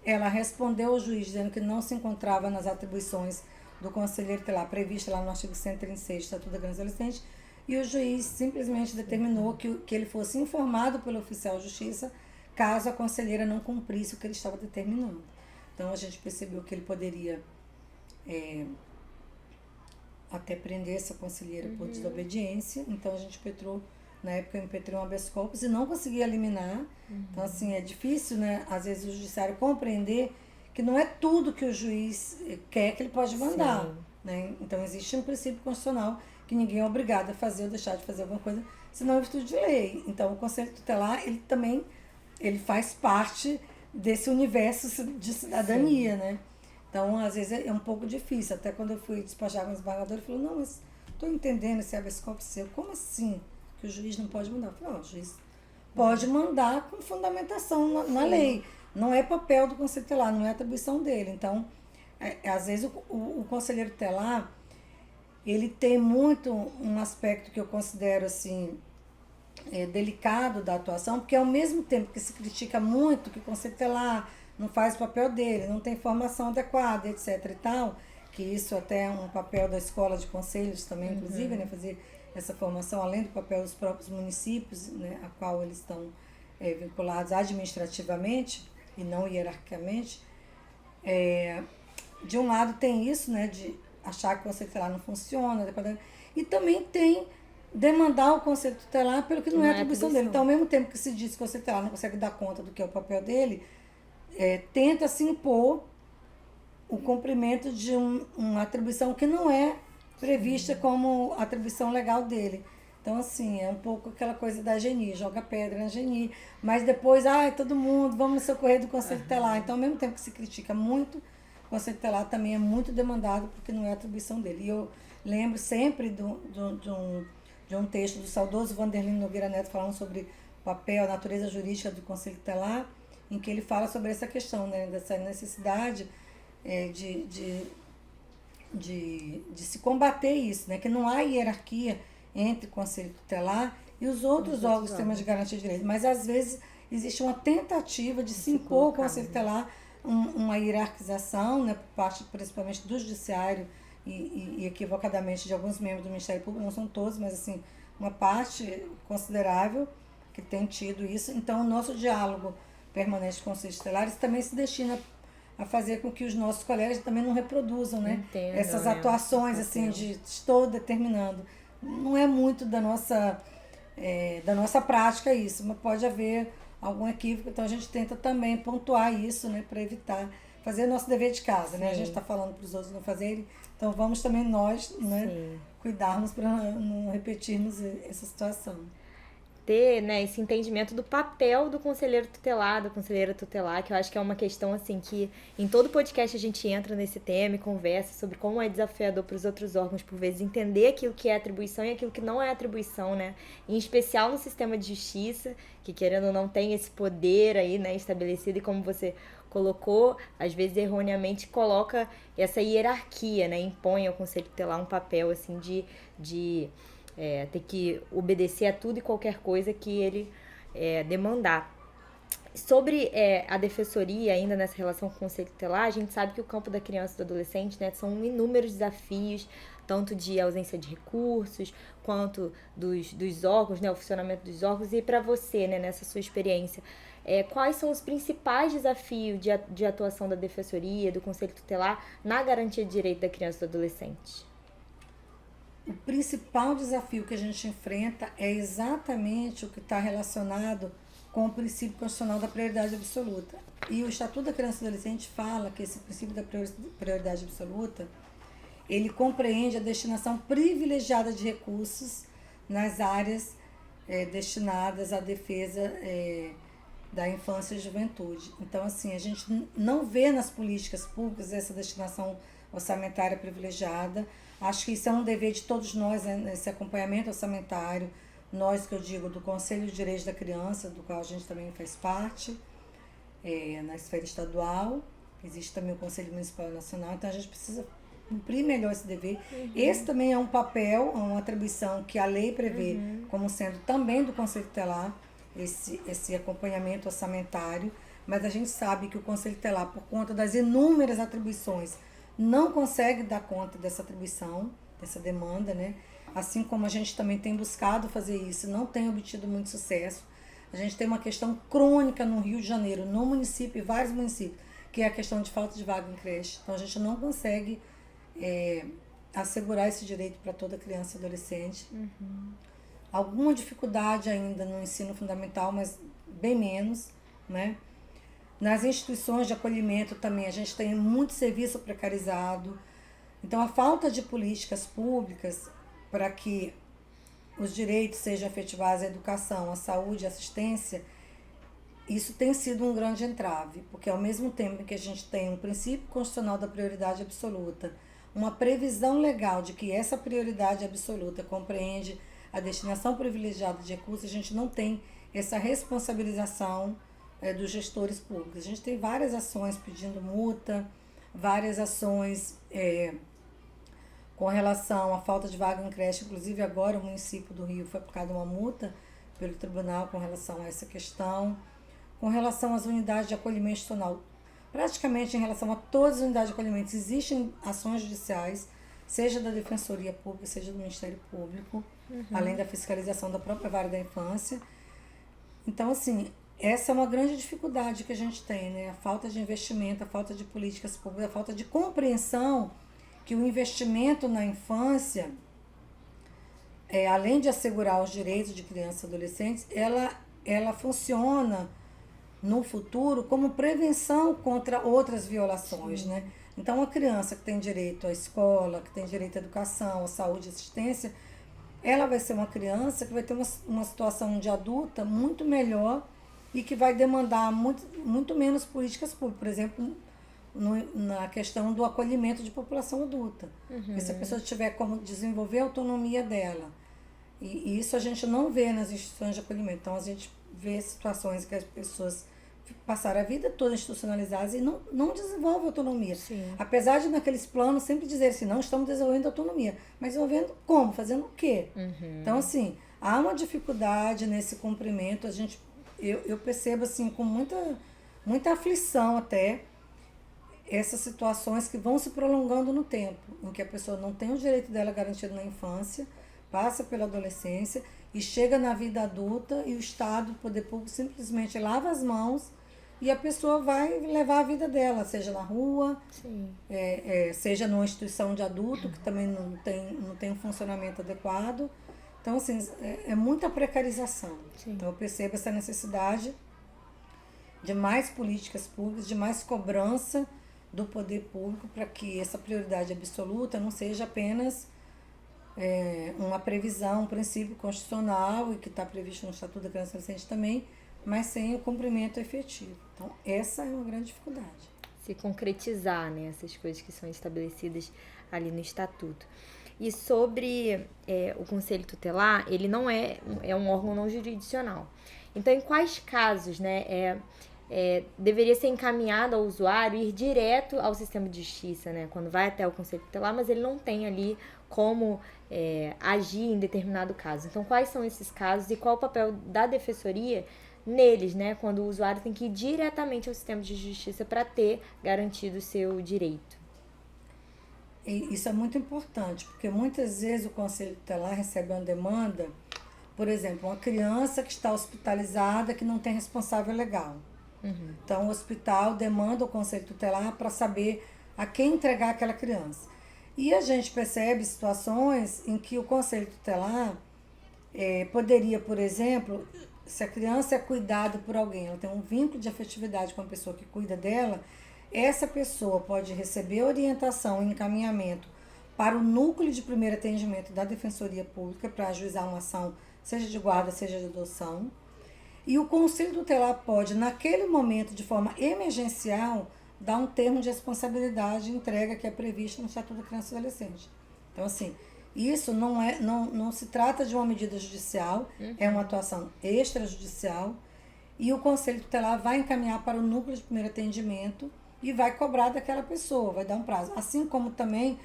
Ela respondeu ao juiz dizendo que não se encontrava nas atribuições do conselheiro tutelar prevista lá no artigo 136 do Estatuto da Criança e do Adolescente, e o juiz simplesmente determinou que ele fosse informado pelo oficial de justiça caso a conselheira não cumprisse o que ele estava determinando. Então a gente percebeu que ele poderia até prender essa conselheira por desobediência, então a gente impetrou, na época eu impetrei um habeas corpus e não conseguia eliminar. Então assim, é difícil, né, às vezes o judiciário compreender que não é tudo que o juiz quer que ele pode mandar, né? Então existe um princípio constitucional que ninguém é obrigado a fazer ou deixar de fazer alguma coisa, senão é virtude de lei. Então o Conselho Tutelar, ele também faz parte desse universo de cidadania, né? Então, às vezes é um pouco difícil. Até quando eu fui despachar com o desembargador, ele falou, não, mas estou entendendo esse habeas corpus seu. Como assim que o juiz não pode mandar? Eu falei, não, o juiz pode mandar com fundamentação na lei. Não é papel do Conselho Tutelar, não é atribuição dele. Então, às vezes o conselheiro tutelar, ele tem muito um aspecto que eu considero assim, delicado da atuação, porque ao mesmo tempo que se critica muito que o Conselho Tutelar não faz o papel dele, não tem formação adequada, etc e tal, que isso até é um papel da escola de conselhos também, inclusive, né, fazer essa formação, além do papel dos próprios municípios, né, a qual eles estão vinculados administrativamente e não hierarquicamente. De um lado tem isso, né, de achar que o Conselho Tutelar não funciona, e também tem demandar o Conselho Tutelar pelo que não é atribuição dele. Então, ao mesmo tempo que se diz que o Conselho Tutelar não consegue dar conta do que é o papel dele, tenta se impor o cumprimento de uma atribuição que não é prevista como atribuição legal dele. Então, assim, é um pouco aquela coisa da GENI, joga pedra na GENI, mas depois, todo mundo, vamos no socorrer do Conselho Tutelar. Então, ao mesmo tempo que se critica muito, o Conselho Tutelar também é muito demandado porque não é atribuição dele. E eu lembro sempre de um texto do saudoso Vanderlino Nogueira Neto falando sobre o papel, a natureza jurídica do Conselho Tutelar, em que ele fala sobre essa questão, né, dessa necessidade de se combater isso, né, que não há hierarquia entre o Conselho Tutelar e os outros órgãos do sistema de garantia de direitos, mas às vezes existe uma tentativa de se impor ao Conselho Tutelar uma hierarquização, né, por parte principalmente do Judiciário e equivocadamente de alguns membros do Ministério Público, não são todos, mas assim, uma parte considerável que tem tido isso. Então, o nosso diálogo permanente com os conselhos tutelares também se destina a fazer com que os nossos colegas também não reproduzam, né, essas atuações assim de estou determinando. Não é muito da nossa prática isso, mas pode haver algum equívoco, então a gente tenta também pontuar isso, né, para evitar fazer o nosso dever de casa, né? A gente está falando para os outros não fazerem, então vamos também nós, né, cuidarmos para não repetirmos essa situação. Ter, né, esse entendimento do papel do conselheiro tutelar, da conselheira tutelar, que eu acho que é uma questão assim que em todo podcast a gente entra nesse tema e conversa sobre como é desafiador para os outros órgãos, por vezes, entender aquilo que é atribuição e aquilo que não é atribuição, né? Em especial no sistema de justiça, que querendo ou não tem esse poder aí, né, estabelecido, e como você colocou, às vezes erroneamente coloca essa hierarquia, né, impõe ao conselho tutelar um papel assim de ter que obedecer a tudo e qualquer coisa que ele demandar. Sobre a defensoria, ainda nessa relação com o conselho tutelar, a gente sabe que o campo da criança e do adolescente, né, são inúmeros desafios, tanto de ausência de recursos, quanto dos órgãos, né, o funcionamento dos órgãos. E para você, né, nessa sua experiência, quais são os principais desafios de atuação da defensoria, do conselho tutelar, na garantia de direito da criança e do adolescente? O principal desafio que a gente enfrenta é exatamente o que está relacionado com o princípio constitucional da prioridade absoluta. E o Estatuto da Criança e Adolescente fala que esse princípio da prioridade absoluta, ele compreende a destinação privilegiada de recursos nas áreas destinadas à defesa da infância e juventude. Então, assim, a gente não vê nas políticas públicas essa destinação orçamentária privilegiada. Acho que isso é um dever de todos nós, né, nesse acompanhamento orçamentário, nós que eu digo do Conselho de Direitos da Criança, do qual a gente também faz parte, na esfera estadual, existe também o Conselho Municipal e Nacional, então a gente precisa cumprir melhor esse dever. Esse também é um papel, uma atribuição que a lei prevê como sendo também do Conselho Tutelar, esse acompanhamento orçamentário, mas a gente sabe que o Conselho Tutelar, por conta das inúmeras atribuições, não consegue dar conta dessa atribuição, dessa demanda, né? Assim como a gente também tem buscado fazer isso, não tem obtido muito sucesso. A gente tem uma questão crônica no Rio de Janeiro, no município e vários municípios, que é a questão de falta de vaga em creche. Então a gente não consegue assegurar esse direito para toda criança e adolescente. Alguma dificuldade ainda no ensino fundamental, mas bem menos, né? Nas instituições de acolhimento também a gente tem muito serviço precarizado. Então a falta de políticas públicas para que os direitos sejam efetivados, a educação, a saúde, a assistência, isso tem sido um grande entrave, porque ao mesmo tempo que a gente tem um princípio constitucional da prioridade absoluta, uma previsão legal de que essa prioridade absoluta compreende a destinação privilegiada de recursos, a gente não tem essa responsabilização dos gestores públicos. A gente tem várias ações pedindo multa, várias ações com relação à falta de vaga em creche. Inclusive agora o município do Rio foi aplicada uma multa pelo tribunal com relação a essa questão. Com relação às unidades de acolhimento institucional, praticamente em relação a todas as unidades de acolhimento, existem ações judiciais, seja da Defensoria Pública, seja do Ministério Público, além da fiscalização da própria Vara da Infância. Então, assim, essa é uma grande dificuldade que a gente tem, né? A falta de investimento, a falta de políticas públicas, a falta de compreensão que o investimento na infância, além de assegurar os direitos de crianças e adolescentes, ela funciona no futuro como prevenção contra outras violações, né? Então, a criança que tem direito à escola, que tem direito à educação, à saúde e assistência, ela vai ser uma criança que vai ter uma situação de adulta muito melhor e que vai demandar muito menos políticas públicas, por exemplo, na questão do acolhimento de população adulta. Porque se a pessoa tiver como desenvolver a autonomia dela, e isso a gente não vê nas instituições de acolhimento. Então, a gente vê situações que as pessoas passaram a vida toda institucionalizadas e não desenvolvem autonomia. Sim. Apesar de naqueles planos sempre dizer assim, não estamos desenvolvendo autonomia. Mas desenvolvendo como? Fazendo o quê? Então, assim, há uma dificuldade nesse cumprimento. Eu percebo, assim, com muita aflição até, essas situações que vão se prolongando no tempo, em que a pessoa não tem o direito dela garantido na infância, passa pela adolescência e chega na vida adulta e o Estado, o poder público, simplesmente lava as mãos e a pessoa vai levar a vida dela, seja na rua, seja numa instituição de adulto, que também não tem um funcionamento adequado. Então, assim, é muita precarização. Sim. Então, eu percebo essa necessidade de mais políticas públicas, de mais cobrança do poder público para que essa prioridade absoluta não seja apenas uma previsão, um princípio constitucional e que está previsto no Estatuto da Criança e Adolescente também, mas sem o cumprimento efetivo. Então, essa é uma grande dificuldade. Se concretizar, né, essas coisas que são estabelecidas ali no Estatuto. E sobre o Conselho Tutelar, ele não é um órgão não jurisdicional. Então, em quais casos, né, deveria ser encaminhado ao usuário ir direto ao sistema de justiça, né, quando vai até o Conselho Tutelar, mas ele não tem ali como agir em determinado caso. Então, quais são esses casos e qual o papel da defensoria neles, né, quando o usuário tem que ir diretamente ao sistema de justiça para ter garantido o seu direito? E isso é muito importante, porque muitas vezes o Conselho Tutelar recebe uma demanda, por exemplo, uma criança que está hospitalizada que não tem responsável legal. Então, o hospital demanda o Conselho Tutelar para saber a quem entregar aquela criança. E a gente percebe situações em que o Conselho Tutelar poderia, por exemplo, se a criança é cuidada por alguém, ela tem um vínculo de afetividade com a pessoa que cuida dela, essa pessoa pode receber orientação e encaminhamento para o núcleo de primeiro atendimento da Defensoria Pública para ajuizar uma ação, seja de guarda, seja de adoção. E o Conselho Tutelar pode, naquele momento, de forma emergencial, dar um termo de responsabilidade de entrega que é previsto no Estatuto da Criança e Adolescente. Então, assim, isso não se trata de uma medida judicial, é uma atuação extrajudicial, e o Conselho Tutelar vai encaminhar para o núcleo de primeiro atendimento e vai cobrar daquela pessoa, vai dar um prazo. Assim como também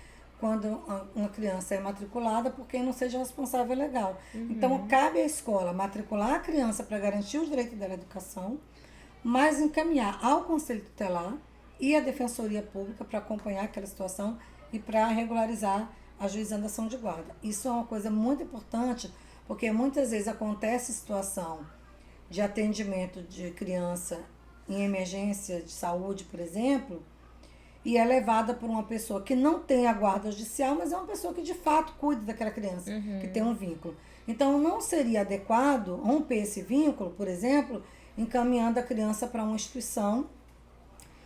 quando uma criança é matriculada por quem não seja responsável legal. Então, cabe à escola matricular a criança para garantir o direito dela à educação, mas encaminhar ao Conselho Tutelar e à Defensoria Pública para acompanhar aquela situação e para regularizar a juizando da ação de guarda. Isso é uma coisa muito importante, porque muitas vezes acontece situação de atendimento de criança em emergência de saúde, por exemplo, e é levada por uma pessoa que não tem a guarda judicial, mas é uma pessoa que de fato cuida daquela criança, que tem um vínculo. Então, não seria adequado romper esse vínculo, por exemplo, encaminhando a criança para uma instituição.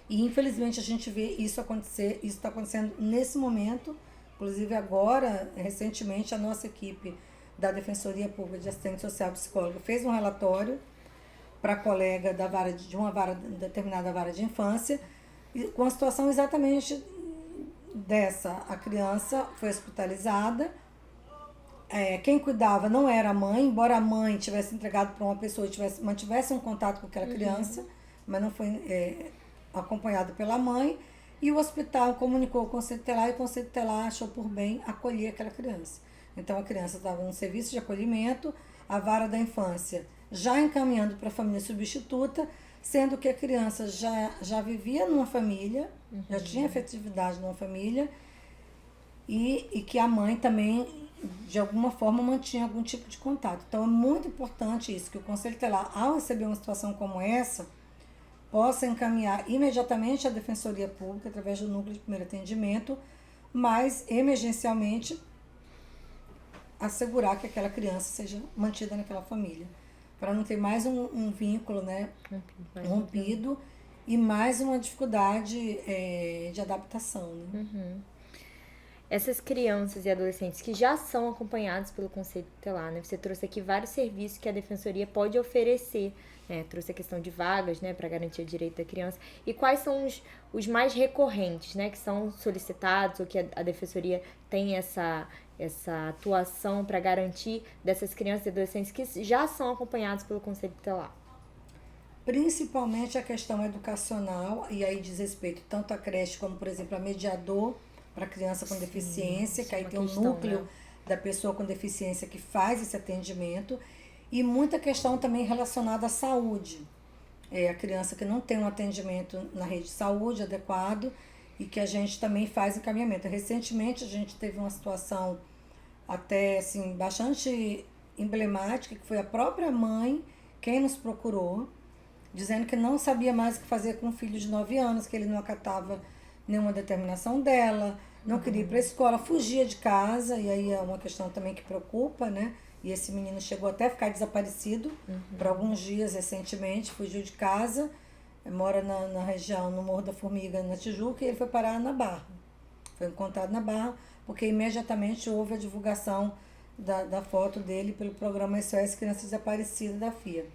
E, infelizmente, a gente vê isso acontecer, isso está acontecendo nesse momento. Inclusive, agora, recentemente, a nossa equipe da Defensoria Pública de Assistente Social e Psicólogo fez um relatório para a colega de uma determinada vara de infância, com a situação exatamente dessa. A criança foi hospitalizada, quem cuidava não era a mãe, embora a mãe tivesse entregado para uma pessoa e mantivesse um contato com aquela criança, mas não foi acompanhado pela mãe, e o hospital comunicou ao Conselho Tutelar e o Conselho Tutelar achou por bem acolher aquela criança. Então a criança estava num serviço de acolhimento, a vara da infância já encaminhando para a família substituta, sendo que a criança já vivia numa família, já tinha efetividade numa família, e que a mãe também, de alguma forma, mantinha algum tipo de contato. Então é muito importante isso, que o Conselho Tutelar, ao receber uma situação como essa, possa encaminhar imediatamente à Defensoria Pública, através do Núcleo de Primeiro Atendimento, mas emergencialmente assegurar que aquela criança seja mantida naquela família, para não ter mais um vínculo, né, rompido e mais uma dificuldade de adaptação. Né? Essas crianças e adolescentes que já são acompanhados pelo Conselho Tutelar, né? Você trouxe aqui vários serviços que a Defensoria pode oferecer, né? Trouxe a questão de vagas, né, para garantir o direito da criança. E quais são os mais recorrentes, né, que são solicitados ou que a Defensoria tem essa atuação para garantir dessas crianças e adolescentes que já são acompanhados pelo Conselho Tutelar? Principalmente a questão educacional, e aí diz respeito tanto à creche como, por exemplo, a mediador para criança com deficiência, que aí tem um núcleo, né, da pessoa com deficiência que faz esse atendimento, e muita questão também relacionada à saúde. A criança que não tem um atendimento na rede de saúde adequado e que a gente também faz encaminhamento. Recentemente a gente teve uma situação até assim, bastante emblemática, que foi a própria mãe quem nos procurou, dizendo que não sabia mais o que fazer com um filho de 9 anos, que ele não acatava nenhuma determinação dela, não queria ir para a escola, fugia de casa, e aí é uma questão também que preocupa, né? E esse menino chegou até a ficar desaparecido por alguns dias recentemente, fugiu de casa, mora na região, no Morro da Formiga, na Tijuca, e ele foi parar na Barra. Foi encontrado na Barra, porque imediatamente houve a divulgação da foto dele pelo programa SOS Criança Desaparecida da FIA.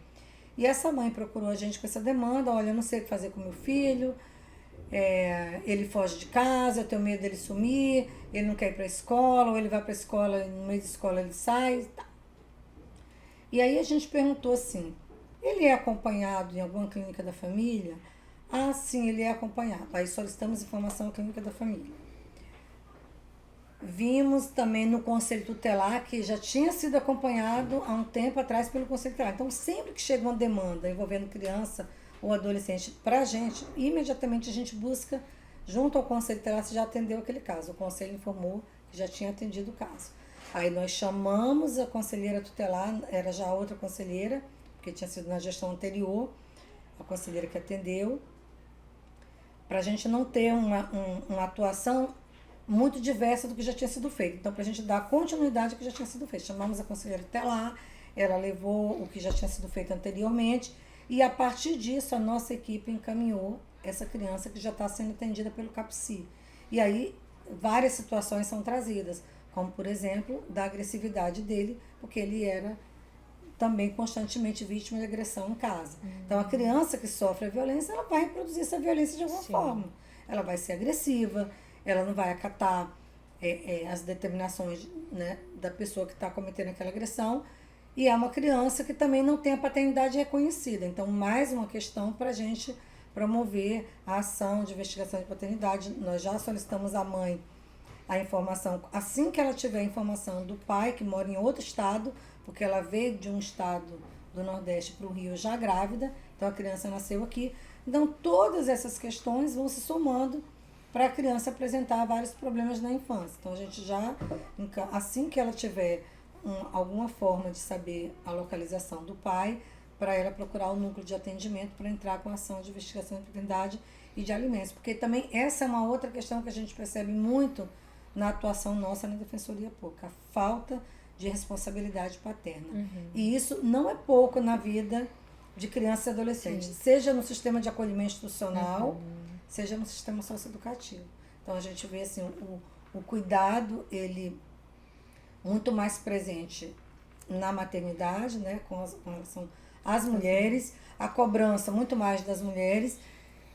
E essa mãe procurou a gente com essa demanda: olha, eu não sei o que fazer com meu filho, ele foge de casa, eu tenho medo dele sumir, ele não quer ir para a escola, ou ele vai para a escola e no meio da escola ele sai. Tá. E aí a gente perguntou assim: ele é acompanhado em alguma clínica da família? Ah, sim, ele é acompanhado. Aí solicitamos informação à clínica da família. Vimos também no Conselho Tutelar que já tinha sido acompanhado há um tempo atrás pelo Conselho Tutelar. Então, sempre que chega uma demanda envolvendo criança ou adolescente para a gente, imediatamente a gente busca, junto ao Conselho Tutelar, se já atendeu aquele caso. O Conselho informou que já tinha atendido o caso. Aí nós chamamos a conselheira tutelar, era já outra conselheira, porque tinha sido na gestão anterior, a conselheira que atendeu, para a gente não ter uma atuação muito diversa do que já tinha sido feito. Então, para a gente dar continuidade ao que já tinha sido feito. Chamamos a conselheira tutelar, ela levou o que já tinha sido feito anteriormente, e a partir disso a nossa equipe encaminhou essa criança que já está sendo atendida pelo CAPSI. E aí várias situações são trazidas, como por exemplo da agressividade dele, porque ele era também constantemente vítima de agressão em casa. Então a criança que sofre a violência, ela vai reproduzir essa violência de alguma forma. Ela vai ser agressiva, ela não vai acatar as determinações, né, da pessoa que está cometendo aquela agressão, e é uma criança que também não tem a paternidade reconhecida. Então, mais uma questão para a gente promover a ação de investigação de paternidade. Nós já solicitamos à mãe a informação, assim que ela tiver a informação do pai, que mora em outro estado, porque ela veio de um estado do Nordeste para o Rio já grávida, então a criança nasceu aqui. Então, todas essas questões vão se somando para a criança apresentar vários problemas na infância. Então, a gente já, assim que ela tiver alguma forma de saber a localização do pai, para ela procurar o núcleo de atendimento para entrar com ação de investigação de paternidade e de alimentos. Porque também essa é uma outra questão que a gente percebe muito na atuação nossa na Defensoria Pública, a falta de responsabilidade paterna. E isso não é pouco na vida de criança e adolescente, seja no sistema de acolhimento institucional, seja no sistema socioeducativo. Então a gente vê assim, o cuidado, ele muito mais presente na maternidade, né, com relação às mulheres, a cobrança muito mais das mulheres,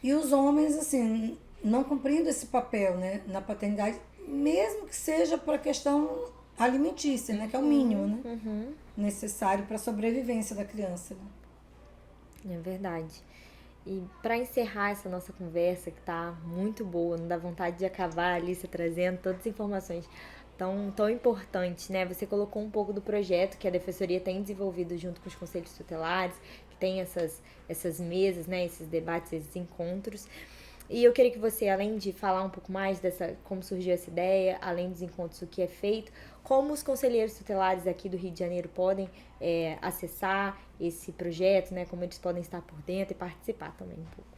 e os homens, assim, não cumprindo esse papel, né, na paternidade, mesmo que seja por questão alimentícia, né, que é o mínimo, né, necessário para a sobrevivência da criança. Né? É verdade. E para encerrar essa nossa conversa, que tá muito boa, não dá vontade de acabar ali, você trazendo todas as informações tão importantes, né? Você colocou um pouco do projeto que a Defensoria tem desenvolvido junto com os conselhos tutelares, que tem essas mesas, né? Esses debates, esses encontros. E eu queria que você, além de falar um pouco mais dessa como surgiu essa ideia, além dos encontros, o que é feito, como os conselheiros tutelares aqui do Rio de Janeiro podem acessar esse projeto, né? Como eles podem estar por dentro e participar também um pouco.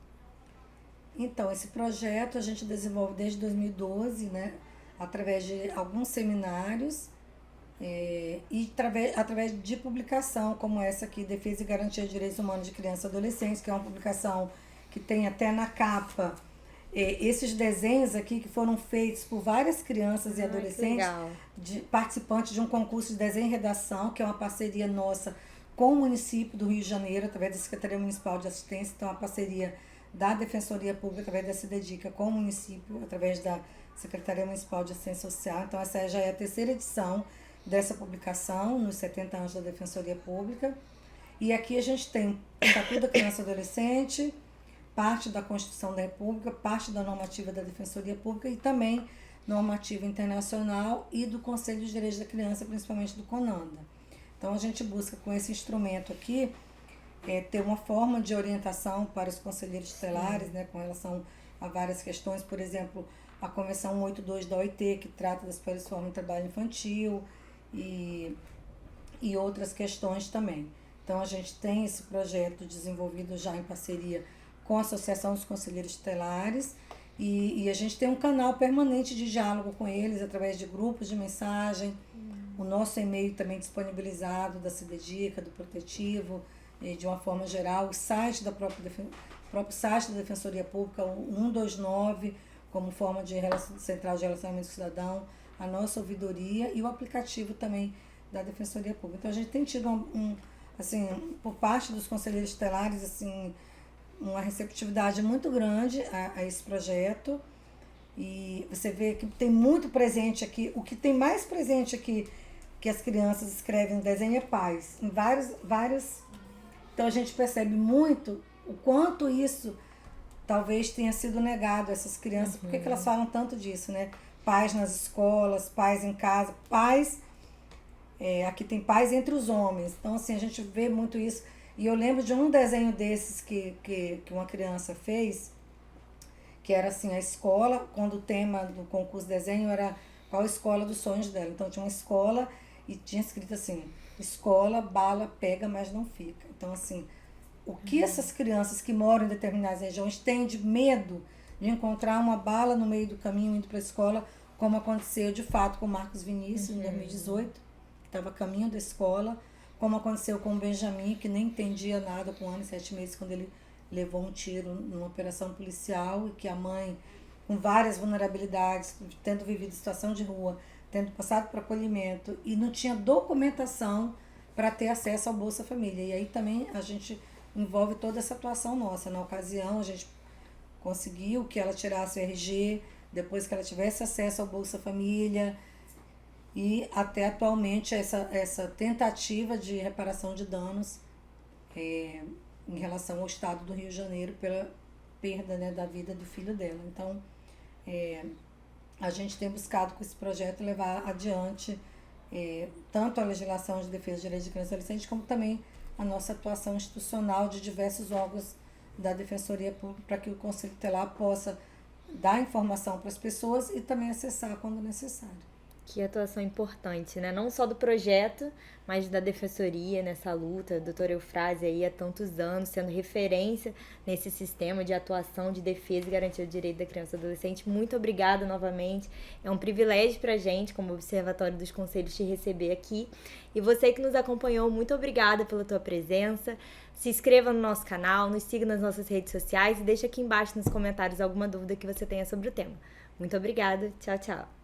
Então, esse projeto a gente desenvolve desde 2012, né? Através de alguns seminários e através de publicação como essa aqui, Defesa e Garantia de Direitos Humanos de Crianças e Adolescentes, que é uma publicação que tem até na capa esses desenhos aqui que foram feitos por várias crianças e adolescentes, participantes de um concurso de desenho e redação, que é uma parceria nossa com o município do Rio de Janeiro, através da Secretaria Municipal de Assistência, então a parceria da Defensoria Pública, através da CIDEDICA, com o município, através da Secretaria Municipal de Assistência Social. Então essa já é a terceira edição dessa publicação, nos 70 anos da Defensoria Pública. E aqui a gente tem o Estatuto da Criança e Adolescente, parte da Constituição da República, parte da normativa da Defensoria Pública e também normativa internacional e do Conselho de Direitos da Criança, principalmente do CONANDA. Então a gente busca com esse instrumento aqui ter uma forma de orientação para os conselheiros tutelares, né, com relação a várias questões, por exemplo, a Convenção 182 da OIT, que trata das piores formas de trabalho infantil e outras questões também. Então a gente tem esse projeto desenvolvido já em parceria com a Associação dos Conselheiros Tutelares e a gente tem um canal permanente de diálogo com eles através de grupos de mensagem, o nosso e-mail também disponibilizado da CIDEDICA, do Protetivo, de uma forma geral, o site da próprio site da Defensoria Pública, o 129, como forma de central de relacionamento com o cidadão, a nossa ouvidoria e o aplicativo também da Defensoria Pública. Então a gente tem tido assim, por parte dos conselheiros tutelares, assim, uma receptividade muito grande a esse projeto, e você vê que tem muito presente aqui, o que tem mais presente aqui que as crianças escrevem no desenho é paz, em vários, então a gente percebe muito o quanto isso talvez tenha sido negado a essas crianças, por que elas falam tanto disso, né? Pais nas escolas, pais em casa, pais, aqui tem pais entre os homens, então assim, a gente vê muito isso. E eu lembro de um desenho desses que uma criança fez, que era assim, a escola, quando o tema do concurso de desenho era qual a escola dos sonhos dela. Então tinha uma escola e tinha escrito assim, escola, bala, pega, mas não fica. Então assim, o que essas crianças que moram em determinadas regiões têm de medo de encontrar uma bala no meio do caminho indo para a escola, como aconteceu de fato com o Marcos Vinícius em 2018, que estava a caminho da escola, como aconteceu com o Benjamin, que nem entendia nada com 1 ano e 7 meses, quando ele levou um tiro numa operação policial, e que a mãe, com várias vulnerabilidades, tendo vivido situação de rua, tendo passado por acolhimento, e não tinha documentação para ter acesso ao Bolsa Família. E aí também a gente envolve toda essa atuação nossa. Na ocasião, a gente conseguiu que ela tirasse o RG, depois que ela tivesse acesso ao Bolsa Família, e até atualmente essa tentativa de reparação de danos em relação ao estado do Rio de Janeiro pela perda, né, da vida do filho dela. Então, a gente tem buscado com esse projeto levar adiante tanto a legislação de defesa de direitos de criança e adolescente, como também a nossa atuação institucional de diversos órgãos da Defensoria Pública, para que o Conselho Tutelar possa dar informação para as pessoas e também acessar quando necessário. Que atuação importante, né? Não só do projeto, mas da Defensoria nessa luta. Doutora Eufrásia aí há tantos anos sendo referência nesse sistema de atuação, de defesa e garantia do direito da criança e adolescente. Muito obrigada novamente. É um privilégio pra gente, como Observatório dos Conselhos, te receber aqui. E você que nos acompanhou, muito obrigada pela tua presença. Se inscreva no nosso canal, nos siga nas nossas redes sociais e deixa aqui embaixo nos comentários alguma dúvida que você tenha sobre o tema. Muito obrigada. Tchau, tchau.